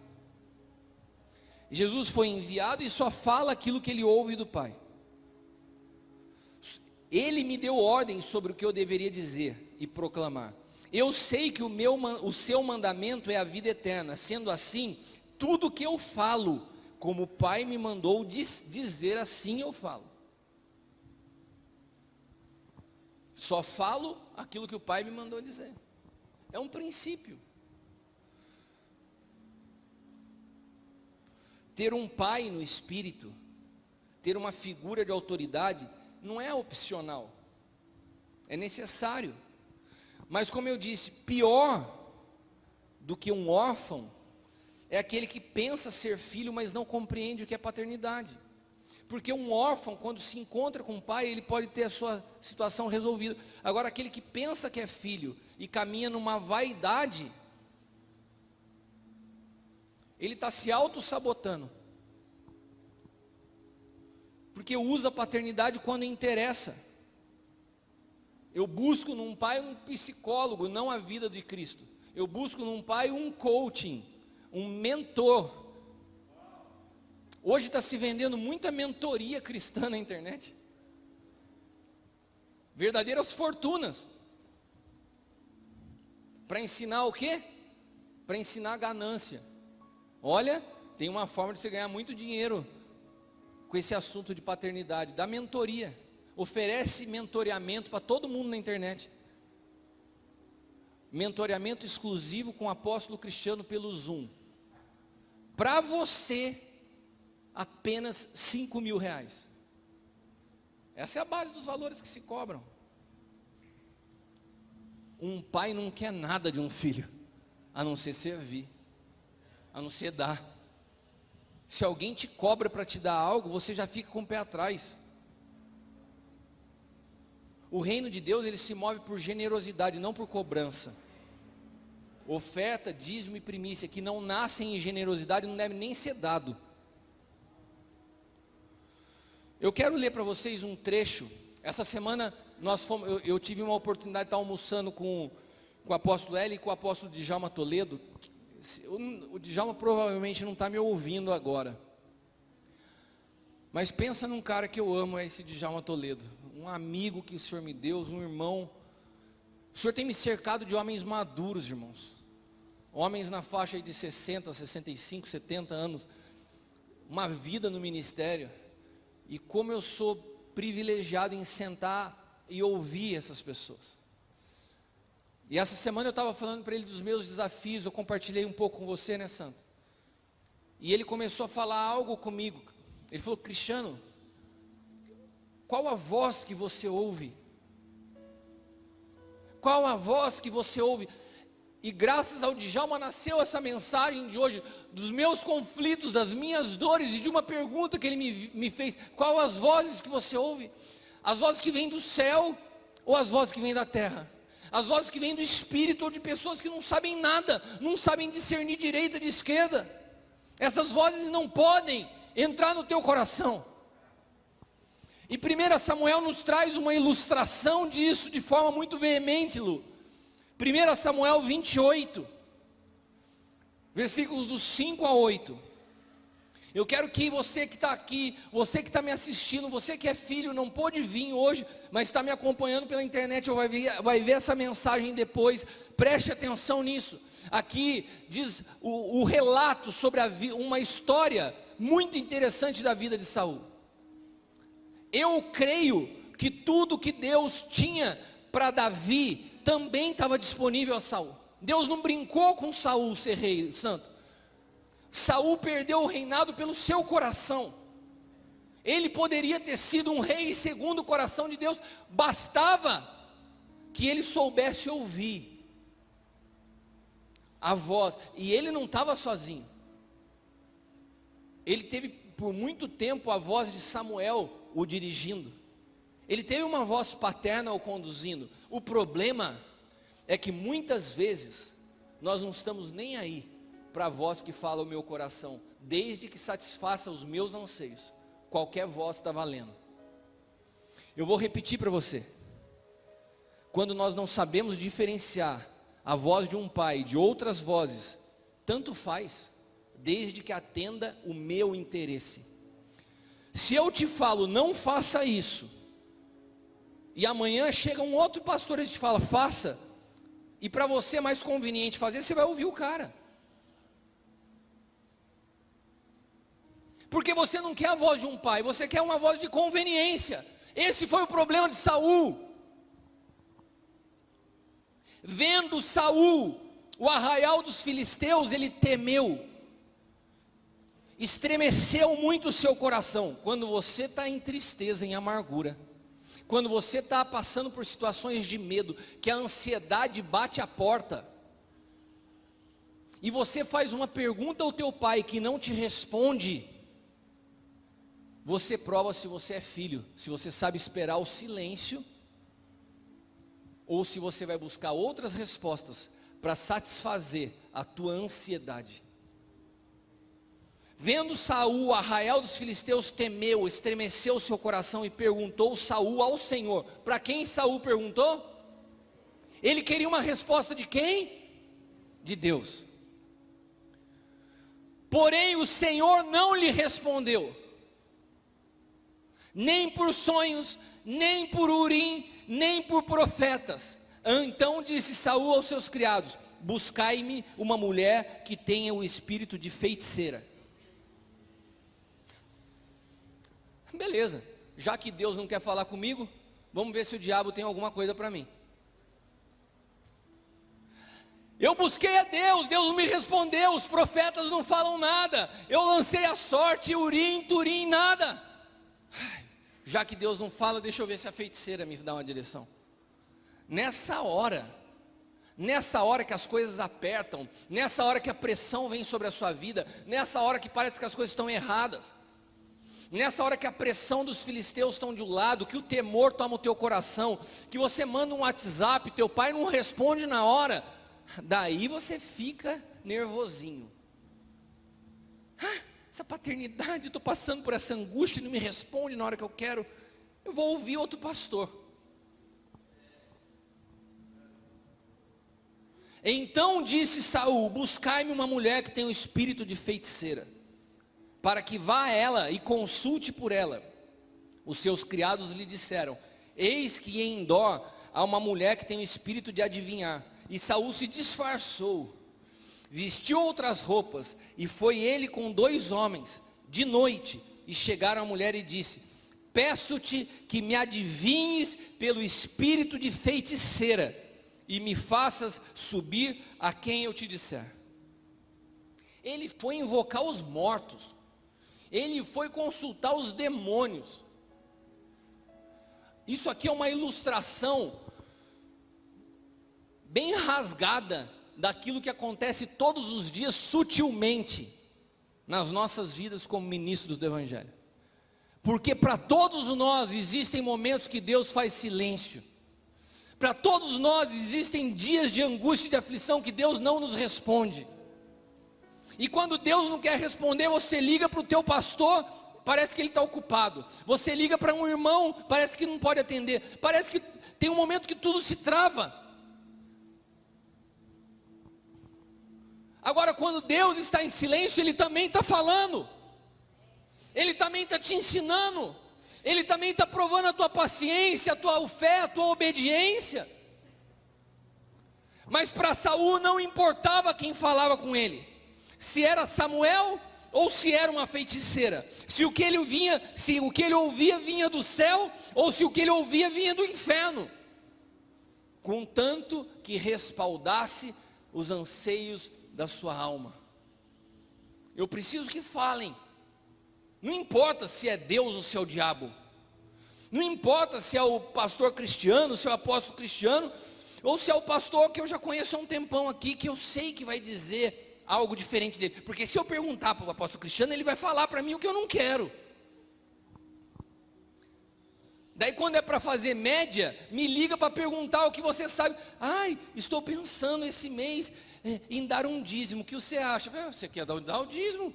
Jesus foi enviado e só fala aquilo que ele ouve do Pai. Ele me deu ordem sobre o que eu deveria dizer e proclamar. Eu sei que o seu mandamento é a vida eterna. Sendo assim, tudo que eu falo, como o Pai me mandou dizer, assim eu falo. Só falo aquilo que o Pai me mandou dizer. É um princípio. Ter um pai no espírito, ter uma figura de autoridade, não é opcional, é necessário. Mas como eu disse, pior do que um órfão, é aquele que pensa ser filho, mas não compreende o que é paternidade. Porque um órfão, quando se encontra com o pai, ele pode ter a sua situação resolvida. Agora, aquele que pensa que é filho, e caminha numa vaidade, ele está se auto-sabotando, porque usa a paternidade quando interessa. Eu busco num pai um psicólogo, não a vida de Cristo. Eu busco num pai um coaching, um mentor. Hoje está se vendendo muita mentoria cristã na internet, verdadeiras fortunas, para ensinar o quê? Para ensinar ganância. Olha, tem uma forma de você ganhar muito dinheiro com esse assunto de paternidade. Dá mentoria, oferece mentoreamento para todo mundo na internet. Mentoreamento exclusivo com o apóstolo Cristiano pelo Zoom. Para você, apenas R$5.000. Essa é a base dos valores que se cobram. Um pai não quer nada de um filho, a não ser servir, a não ser dar. Se alguém te cobra para te dar algo, você já fica com o pé atrás. O reino de Deus, ele se move por generosidade, não por cobrança. Oferta, dízimo e primícia, que não nascem em generosidade, não deve nem ser dado. Eu quero ler para vocês um trecho. Essa semana eu tive uma oportunidade de estar almoçando com o apóstolo Hélio e com o apóstolo Djalma Toledo. O Djalma provavelmente não está me ouvindo agora, mas pensa num cara que eu amo, é esse Djalma Toledo, um amigo que o Senhor me deu, um irmão. O Senhor tem me cercado de homens maduros, irmãos, homens na faixa aí de 60, 65, 70 anos, uma vida no ministério, e como eu sou privilegiado em sentar e ouvir essas pessoas. E essa semana eu estava falando para ele dos meus desafios, eu compartilhei um pouco com você, né, Santo? E ele começou a falar algo comigo. Ele falou: Cristiano, qual a voz que você ouve? Qual a voz que você ouve? E graças ao Djalma nasceu essa mensagem de hoje, dos meus conflitos, das minhas dores, e de uma pergunta que ele me fez: qual as vozes que você ouve? As vozes que vêm do céu, ou as vozes que vêm da terra? As vozes que vêm do Espírito, ou de pessoas que não sabem nada, não sabem discernir direita de esquerda? Essas vozes não podem entrar no teu coração. E 1 Samuel nos traz uma ilustração disso de forma muito veemente, Lu. 1 Samuel 28, versículos dos 5 a 8. Eu quero que você que está aqui, você que está me assistindo, você que é filho, não pôde vir hoje, mas está me acompanhando pela internet, ou vai ver essa mensagem depois, preste atenção nisso. Aqui diz o relato sobre uma história muito interessante da vida de Saul. Eu creio que tudo que Deus tinha para Davi também estava disponível a Saul. Deus não brincou com Saul ser rei santo. Saul perdeu o reinado pelo seu coração. Ele poderia ter sido um rei segundo o coração de Deus, bastava que ele soubesse ouvir a voz. E ele não estava sozinho. Ele teve por muito tempo a voz de Samuel o dirigindo. Ele teve uma voz paterna o conduzindo. O problema é que muitas vezes nós não estamos nem aí para a voz que fala o meu coração, desde que satisfaça os meus anseios. Qualquer voz está valendo. Eu vou repetir para você. Quando nós não sabemos diferenciar a voz de um pai de outras vozes, tanto faz, desde que atenda o meu interesse. Se eu te falo, não faça isso, e amanhã chega um outro pastor e te fala, faça, e para você é mais conveniente fazer, você vai ouvir o cara. Porque você não quer a voz de um pai, você quer uma voz de conveniência. Esse foi o problema de Saul. Vendo Saul o arraial dos filisteus, ele temeu. Estremeceu muito o seu coração. Quando você está em tristeza, em amargura, quando você está passando por situações de medo, que a ansiedade bate a porta, e você faz uma pergunta ao teu pai que não te responde, você prova se você é filho, se você sabe esperar o silêncio, ou se você vai buscar outras respostas para satisfazer a tua ansiedade. Vendo Saul, o arraial dos filisteus, temeu, estremeceu o seu coração e perguntou Saul ao Senhor. Para quem Saul perguntou? Ele queria uma resposta de quem? De Deus. Porém o Senhor não lhe respondeu, nem por sonhos, nem por Urim, nem por profetas. Então disse Saul aos seus criados: buscai-me uma mulher que tenha o espírito de feiticeira. Beleza, já que Deus não quer falar comigo, vamos ver se o diabo tem alguma coisa para mim. Eu busquei a Deus, Deus não me respondeu, os profetas não falam nada, eu lancei a sorte, Urim, Turim, nada. Já que Deus não fala, deixa eu ver se a feiticeira me dá uma direção. Nessa hora que as coisas apertam, nessa hora que a pressão vem sobre a sua vida, nessa hora que parece que as coisas estão erradas, nessa hora que a pressão dos filisteus estão de um lado, que o temor toma o teu coração, que você manda um WhatsApp, teu pai não responde na hora, daí você fica nervosinho. Essa paternidade, eu estou passando por essa angústia e não me responde na hora que eu quero, eu vou ouvir outro pastor. Então disse Saul: buscai-me uma mulher que tem o espírito de feiticeira, para que vá a ela e consulte por ela. Os seus criados lhe disseram: eis que em Endor há uma mulher que tem o espírito de adivinhar. E Saul se disfarçou, vestiu outras roupas, e foi ele com 2 homens, de noite, e chegaram à mulher e disse: peço-te que me adivinhes pelo espírito de feiticeira, e me faças subir a quem eu te disser. Ele foi invocar os mortos. Ele foi consultar os demônios. Isso aqui é uma ilustração bem rasgada daquilo que acontece todos os dias sutilmente nas nossas vidas como ministros do Evangelho. Porque para todos nós existem momentos que Deus faz silêncio. Para todos nós existem dias de angústia e de aflição que Deus não nos responde. E quando Deus não quer responder, você liga para o teu pastor, parece que ele está ocupado. Você liga para um irmão, parece que não pode atender. Parece que tem um momento que tudo se trava. Agora, quando Deus está em silêncio, Ele também está falando. Ele também está te ensinando. Ele também está provando a tua paciência, a tua fé, a tua obediência. Mas para Saul não importava quem falava com ele. Se era Samuel ou se era uma feiticeira. Se o que ele ouvia vinha do céu ou se o que ele ouvia vinha do inferno. Contanto que respaldasse os anseios da sua alma. Eu preciso que falem. Não importa se é Deus ou se é o diabo. Não importa se é o pastor cristiano, se é o apóstolo cristiano, ou se é o pastor que eu já conheço há um tempão aqui, que eu sei que vai dizer algo diferente dele. Porque se eu perguntar para o apóstolo cristiano, ele vai falar para mim o que eu não quero. Daí quando é para fazer média, me liga para perguntar o que você sabe. Ai, estou pensando esse mês em dar um dízimo, o que você acha? Você quer dar o dízimo?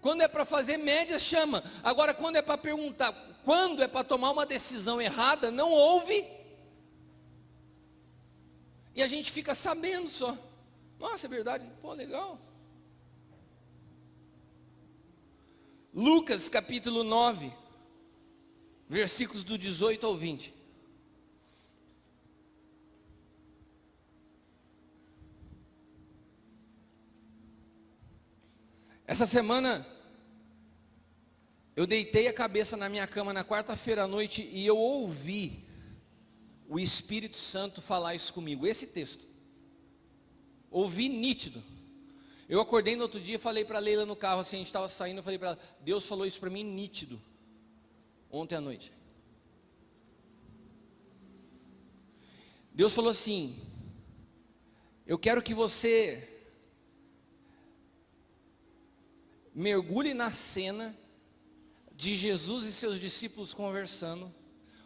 Quando é para fazer média, chama. Agora quando é para perguntar, quando é para tomar uma decisão errada, não ouve. E a gente fica sabendo só. Nossa, é verdade? Pô, legal. Lucas capítulo 9, versículos do 18 ao 20. Essa semana, eu deitei a cabeça na minha cama na quarta-feira à noite e eu ouvi o Espírito Santo falar isso comigo, esse texto. Ouvi nítido. Eu acordei no outro dia e falei para a Leila no carro, assim, a gente estava saindo, eu falei para ela, Deus falou isso para mim nítido, ontem à noite. Deus falou assim, eu quero que você mergulhe na cena de Jesus e seus discípulos conversando,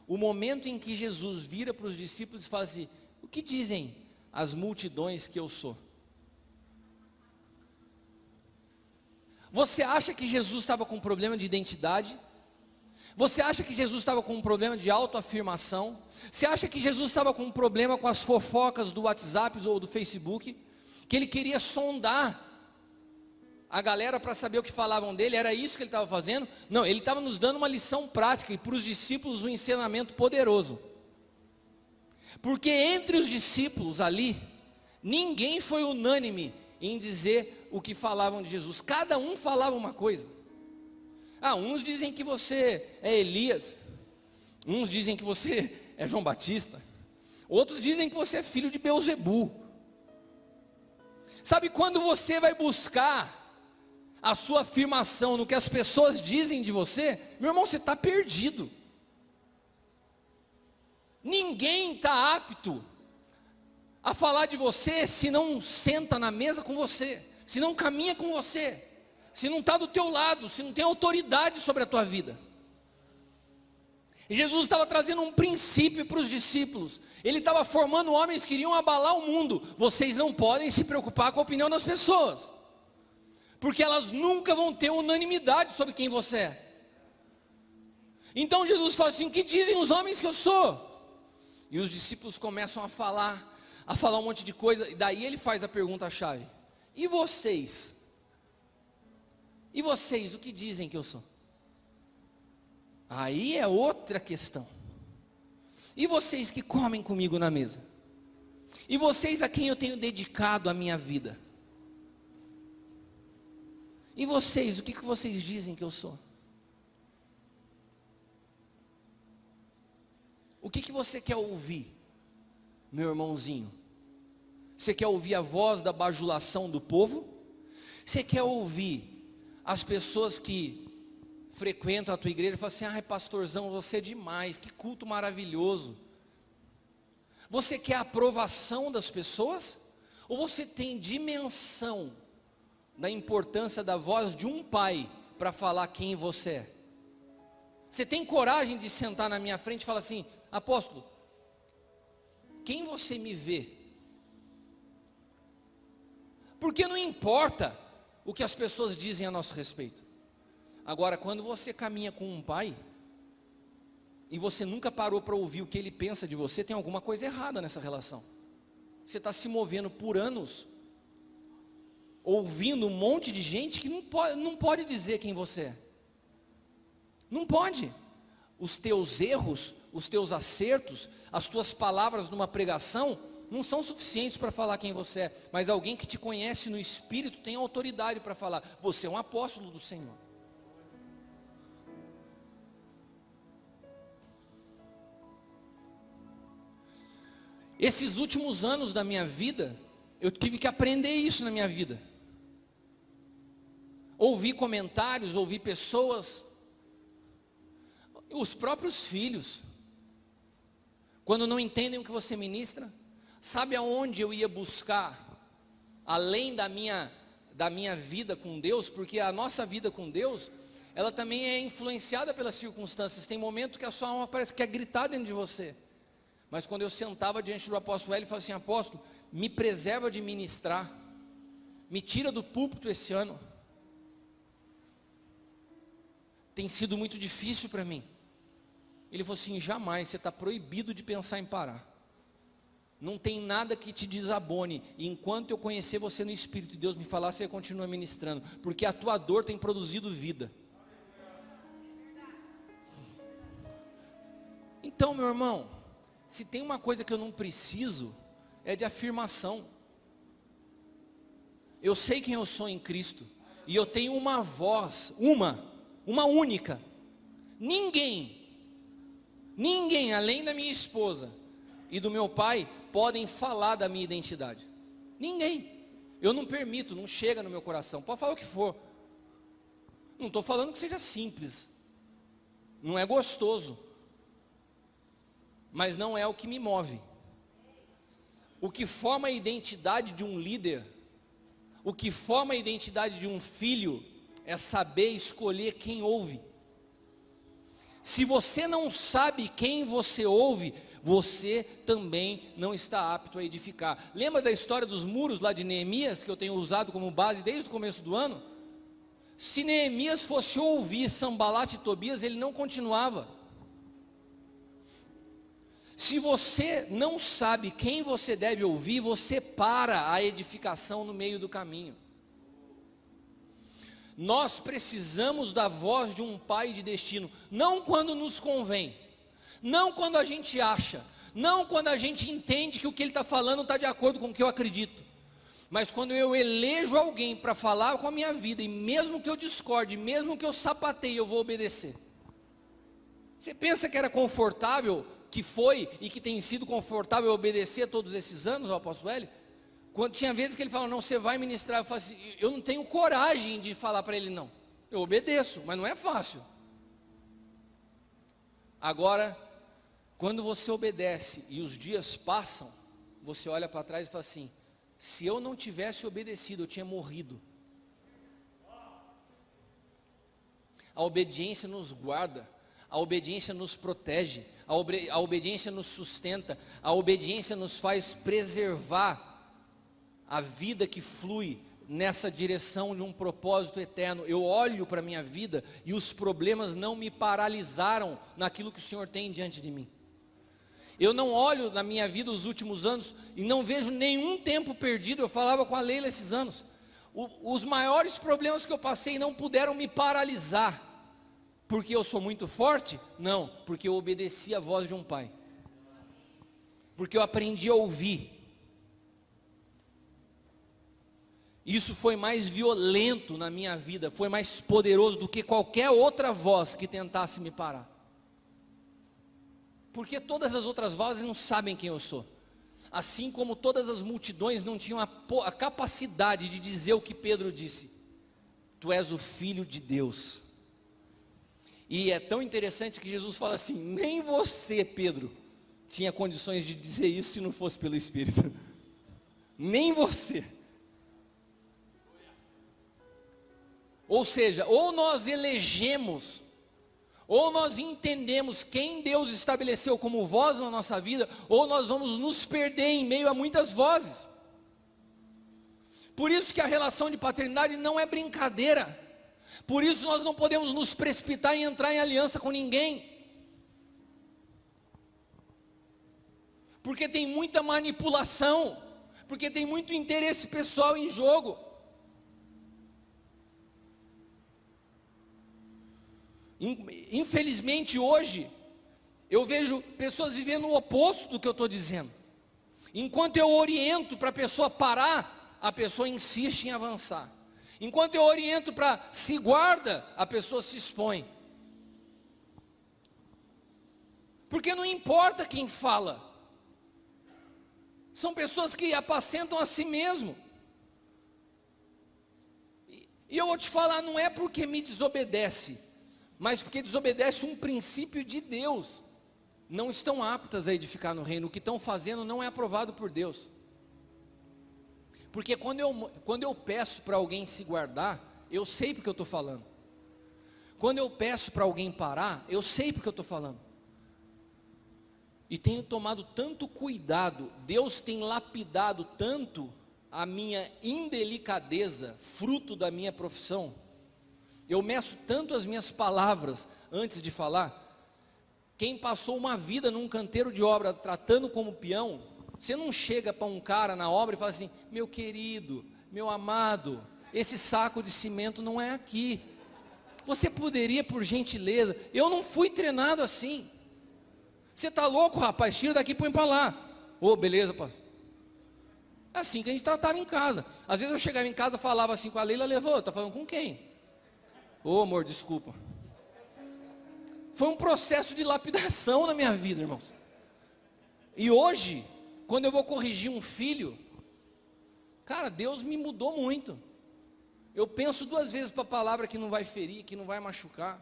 o momento em que Jesus vira para os discípulos e fala assim, o que dizem as multidões que eu sou? Você acha que Jesus estava com um problema de identidade? Você acha que Jesus estava com um problema de autoafirmação? Você acha que Jesus estava com um problema com as fofocas do WhatsApp ou do Facebook? Que ele queria sondar a galera para saber o que falavam dele? Era isso que ele estava fazendo? Não, ele estava nos dando uma lição prática e para os discípulos um ensinamento poderoso. Porque entre os discípulos ali, ninguém foi unânime em dizer o que falavam de Jesus. Cada um falava uma coisa. Uns dizem que você é Elias, uns dizem que você é João Batista, outros dizem que você é filho de Beelzebu. Sabe quando você vai buscar a sua afirmação no que as pessoas dizem de você, meu irmão, você está perdido. Ninguém está apto a falar de você se não senta na mesa com você, se não caminha com você, se não está do teu lado, se não tem autoridade sobre a tua vida. E Jesus estava trazendo um princípio para os discípulos. Ele estava formando homens que iriam abalar o mundo. Vocês não podem se preocupar com a opinião das pessoas, porque elas nunca vão ter unanimidade sobre quem você é. Então Jesus fala assim, o que dizem os homens que eu sou? E os discípulos começam a falar um monte de coisa, e daí ele faz a pergunta-chave, e vocês? E vocês, o que dizem que eu sou? Aí é outra questão. E vocês que comem comigo na mesa? E vocês a quem eu tenho dedicado a minha vida? E vocês, o que vocês dizem que eu sou? O que você quer ouvir, meu irmãozinho? Você quer ouvir a voz da bajulação do povo? Você quer ouvir as pessoas que frequentam a tua igreja e falam assim: ai pastorzão, você é demais, que culto maravilhoso. Você quer a aprovação das pessoas? Ou você tem dimensão da importância da voz de um pai para falar quem você é? Você tem coragem de sentar na minha frente e falar assim: apóstolo, quem você me vê? Porque não importa o que as pessoas dizem a nosso respeito. Agora, quando você caminha com um pai, e você nunca parou para ouvir o que ele pensa de você, tem alguma coisa errada nessa relação. Você está se movendo por anos, ouvindo um monte de gente que não pode dizer quem você é. Não pode. Os teus erros, os teus acertos, as tuas palavras numa pregação, não são suficientes para falar quem você é. Mas alguém que te conhece no Espírito tem autoridade para falar: você é um apóstolo do Senhor. Esses últimos anos da minha vida, eu tive que aprender isso na minha vida. Ouvir comentários, ouvir pessoas, os próprios filhos, quando não entendem o que você ministra. Sabe aonde eu ia buscar, além da minha vida com Deus? Porque a nossa vida com Deus, ela também é influenciada pelas circunstâncias. Tem momento que a sua alma parece que quer gritar dentro de você. Mas quando eu sentava diante do apóstolo Hélio, ele falava assim: apóstolo, me preserva de ministrar, me tira do púlpito esse ano, tem sido muito difícil para mim. Ele falou assim: jamais, você está proibido de pensar em parar, não tem nada que te desabone, e enquanto eu conhecer você no Espírito, Deus me falar, você continua ministrando, porque a tua dor tem produzido vida. Então, meu irmão, se tem uma coisa que eu não preciso, é de afirmação. Eu sei quem eu sou em Cristo, e eu tenho uma voz, uma única. Ninguém além da minha esposa e do meu pai, podem falar da minha identidade. Ninguém. Eu não permito, não chega no meu coração. Pode falar o que for. Não estou falando que seja simples, não é gostoso, mas não é o que me move. O que forma a identidade de um líder, o que forma a identidade de um filho, é saber escolher quem ouve. Se você não sabe quem você ouve, você também não está apto a edificar. Lembra da história dos muros lá de Neemias, que eu tenho usado como base desde o começo do ano? Se Neemias fosse ouvir Sanbalate e Tobias, ele não continuava. Se você não sabe quem você deve ouvir, você para a edificação no meio do caminho. Nós precisamos da voz de um pai de destino, não quando nos convém, não quando a gente acha, não quando a gente entende que o que ele está falando está de acordo com o que eu acredito, mas quando eu elejo alguém para falar com a minha vida, e mesmo que eu discorde, mesmo que eu sapateie, eu vou obedecer. Você pensa que era confortável, que foi e que tem sido confortável obedecer todos esses anos ao apóstolo Hélio? Quando tinha vezes que ele falava: não, você vai ministrar, eu falo assim, eu não tenho coragem de falar para ele não. Eu obedeço, mas não é fácil. Agora, quando você obedece e os dias passam, você olha para trás e fala assim: se eu não tivesse obedecido, eu tinha morrido. A obediência nos guarda, a obediência nos protege, a obediência nos sustenta, a obediência nos faz preservar a vida que flui nessa direção de um propósito eterno. Eu olho para a minha vida e os problemas não me paralisaram naquilo que o Senhor tem diante de mim. Eu não olho na minha vida os últimos anos e não vejo nenhum tempo perdido. Eu falava com a Leila esses anos, os maiores problemas que eu passei não puderam me paralisar, porque eu sou muito forte? Não, porque eu obedeci a voz de um pai, porque eu aprendi a ouvir. Isso foi mais violento na minha vida, foi mais poderoso do que qualquer outra voz que tentasse me parar. Porque todas as outras vozes não sabem quem eu sou. Assim como todas as multidões não tinham a capacidade de dizer o que Pedro disse: tu és o Filho de Deus. E é tão interessante que Jesus fala assim: nem você, Pedro, tinha condições de dizer isso se não fosse pelo Espírito. Nem você. Ou seja, ou nós elegemos, ou nós entendemos quem Deus estabeleceu como voz na nossa vida, ou nós vamos nos perder em meio a muitas vozes. Por isso que a relação de paternidade não é brincadeira. Por isso nós não podemos nos precipitar em entrar em aliança com ninguém. Porque tem muita manipulação, porque tem muito interesse pessoal em jogo. Infelizmente hoje, eu vejo pessoas vivendo o oposto do que eu estou dizendo. Enquanto eu oriento para a pessoa parar, a pessoa insiste em avançar. Enquanto eu oriento para se guarda, a pessoa se expõe. Porque não importa quem fala. São pessoas que apacentam a si mesmo. E eu vou te falar, não é porque me desobedece, mas porque desobedece um princípio de Deus. Não estão aptas a edificar no reino. O que estão fazendo não é aprovado por Deus. Porque quando eu peço para alguém se guardar, eu sei porque eu estou falando. Quando eu peço para alguém parar, eu sei porque eu estou falando. E tenho tomado tanto cuidado, Deus tem lapidado tanto a minha indelicadeza, fruto da minha profissão. Eu meço tanto as minhas palavras antes de falar. Quem passou uma vida num canteiro de obra tratando como peão, você não chega para um cara na obra e fala assim: meu querido, meu amado, esse saco de cimento não é aqui. Você poderia, por gentileza? Eu não fui treinado assim. Você está louco, rapaz? Tira daqui e põe para lá. Ô, beleza, pastor. É assim que a gente tratava em casa. Às vezes eu chegava em casa e falava assim com a Leila, levou, está falando com quem? Ô, amor, desculpa. Foi um processo de lapidação na minha vida, irmãos. E hoje, quando eu vou corrigir um filho, cara, Deus me mudou muito. Eu penso duas vezes para a palavra que não vai ferir, que não vai machucar,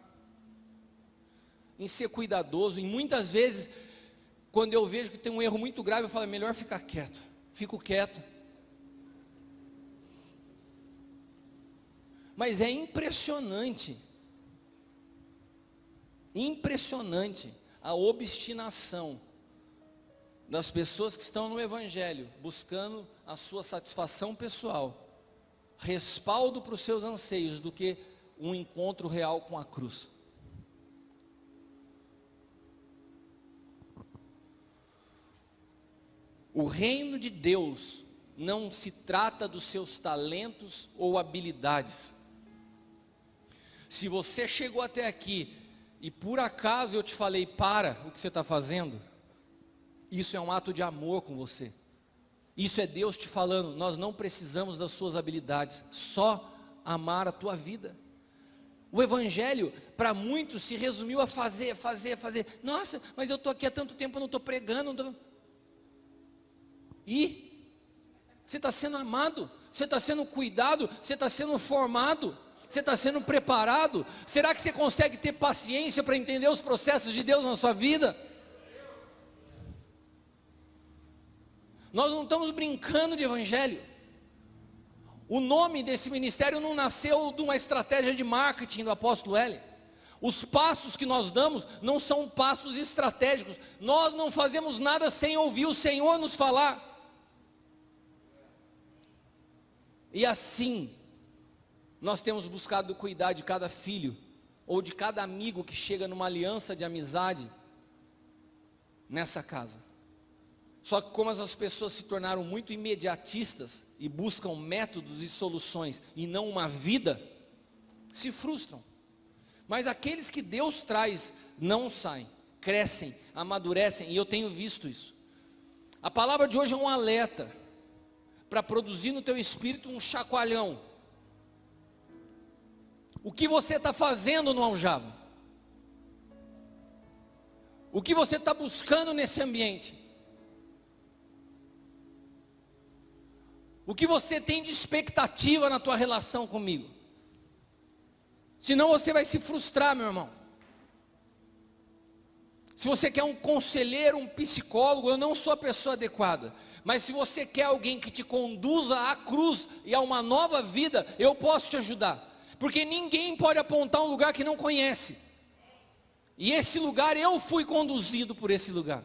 em ser cuidadoso. E muitas vezes, quando eu vejo que tem um erro muito grave, eu falo: é melhor ficar quieto. Fico quieto. Mas é impressionante a obstinação das pessoas que estão no Evangelho, buscando a sua satisfação pessoal, respaldo para os seus anseios, do que um encontro real com a cruz. O reino de Deus não se trata dos seus talentos ou habilidades. Se você chegou até aqui e por acaso eu te falei: para o que você está fazendo, isso é um ato de amor com você. Isso é Deus te falando: nós não precisamos das suas habilidades, só amar a tua vida. O Evangelho para muitos se resumiu a fazer. Nossa, mas eu estou aqui há tanto tempo, eu não estou pregando, E você está sendo amado, você está sendo cuidado, você está sendo formado, você está sendo preparado. Será que você consegue ter paciência para entender os processos de Deus na sua vida? Nós não estamos brincando de evangelho. O nome desse ministério não nasceu de uma estratégia de marketing do apóstolo Hélio. Os passos que nós damos não são passos estratégicos. Nós não fazemos nada sem ouvir o Senhor nos falar. E assim, nós temos buscado cuidar de cada filho, ou de cada amigo que chega numa aliança de amizade nessa casa. Só que como as pessoas se tornaram muito imediatistas e buscam métodos e soluções e não uma vida, se frustram. Mas aqueles que Deus traz não saem, crescem, amadurecem, e eu tenho visto isso. A palavra de hoje é um alerta para produzir no teu espírito um chacoalhão. O que você está fazendo no aljava? O que você está buscando nesse ambiente? O que você tem de expectativa na tua relação comigo? Senão você vai se frustrar, meu irmão. Se você quer um conselheiro, um psicólogo, eu não sou a pessoa adequada. Mas se você quer alguém que te conduza à cruz e a uma nova vida, eu posso te ajudar. Porque ninguém pode apontar um lugar que não conhece. E esse lugar, eu fui conduzido por esse lugar.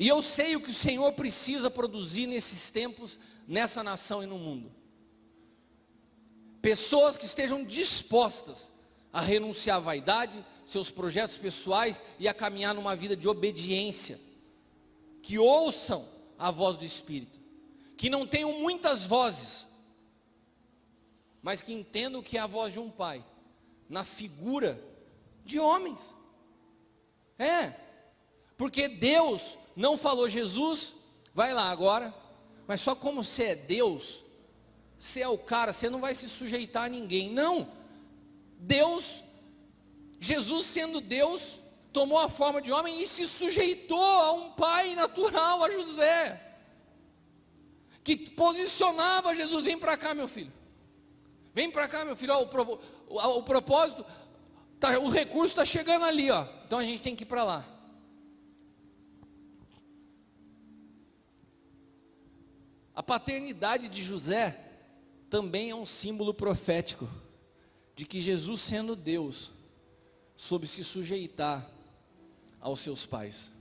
E eu sei o que o Senhor precisa produzir nesses tempos, nessa nação e no mundo. Pessoas que estejam dispostas a renunciar à vaidade, seus projetos pessoais e a caminhar numa vida de obediência. Que ouçam a voz do Espírito. Que não tenham muitas vozes, mas que entendam que é a voz de um pai, na figura de homens. Porque Deus não falou: Jesus, vai lá agora, mas só como você é Deus, você é o cara, você não vai se sujeitar a ninguém. Não, Jesus sendo Deus, tomou a forma de homem e se sujeitou a um pai natural, a José, que posicionava Jesus: vem para cá, meu filho, vem para cá, meu filho, o propósito, o recurso está chegando ali, ó. Então a gente tem que ir para lá. A paternidade de José também é um símbolo profético, de que Jesus sendo Deus, soube se sujeitar aos seus pais.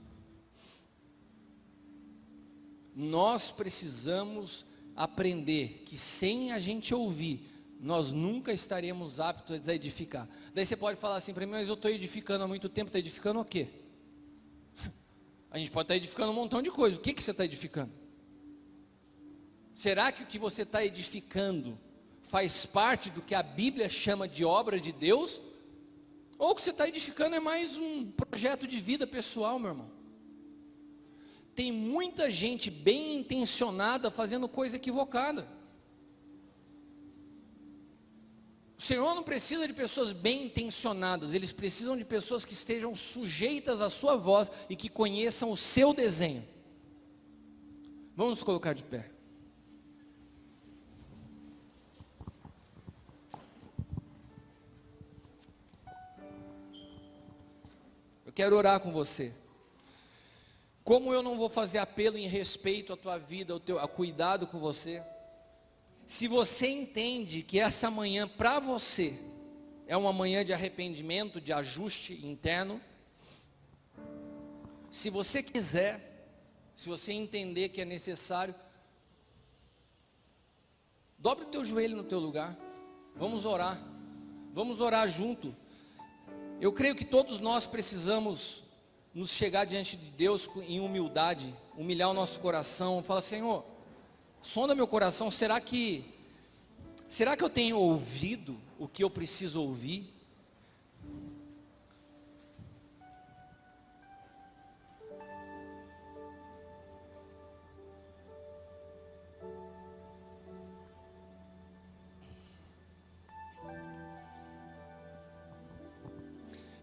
Nós precisamos aprender que sem a gente ouvir, nós nunca estaremos aptos a edificar. Daí você pode falar assim para mim: mas eu estou edificando há muito tempo. Está edificando o quê? A gente pode estar edificando um montão de coisas. O que você está edificando? Será que o que você está edificando faz parte do que a Bíblia chama de obra de Deus? Ou o que você está edificando é mais um projeto de vida pessoal, meu irmão? Tem muita gente bem intencionada fazendo coisa equivocada. O Senhor não precisa de pessoas bem intencionadas, eles precisam de pessoas que estejam sujeitas à sua voz e que conheçam o seu desenho. Vamos nos colocar de pé. Eu quero orar com você. Como eu não vou fazer apelo em respeito à tua vida, a cuidado com você, se você entende que essa manhã para você é uma manhã de arrependimento, de ajuste interno, se você quiser, se você entender que é necessário, dobre o teu joelho no teu lugar, vamos orar junto. Eu creio que todos nós precisamos nos chegar diante de Deus em humildade, humilhar o nosso coração, falar: Senhor, sonda meu coração, será que eu tenho ouvido o que eu preciso ouvir?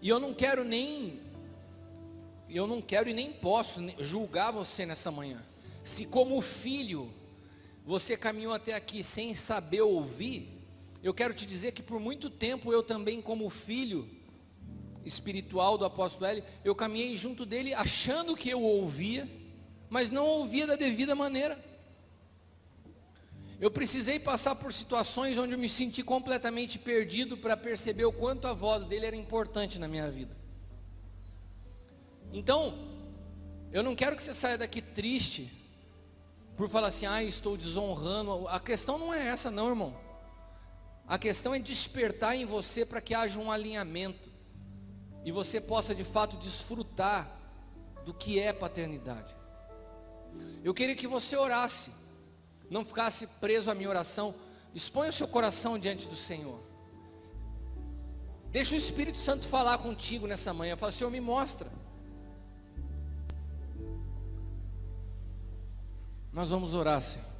E eu não quero e nem posso julgar você nessa manhã. Se como filho você caminhou até aqui sem saber ouvir, eu quero te dizer que por muito tempo eu também, como filho espiritual do apóstolo Hélio, eu caminhei junto dele achando que eu ouvia, mas não ouvia da devida maneira. Eu precisei passar por situações onde eu me senti completamente perdido para perceber o quanto a voz dele era importante na minha vida. Então, eu não quero que você saia daqui triste por falar assim: estou desonrando. A questão não é essa não, irmão. A questão é despertar em você para que haja um alinhamento e você possa de fato desfrutar do que é paternidade. Eu queria que você orasse, não ficasse preso à minha oração. Exponha o seu coração diante do Senhor. Deixa o Espírito Santo falar contigo nessa manhã. Fala: Senhor, me mostra. Nós vamos orar, Senhor.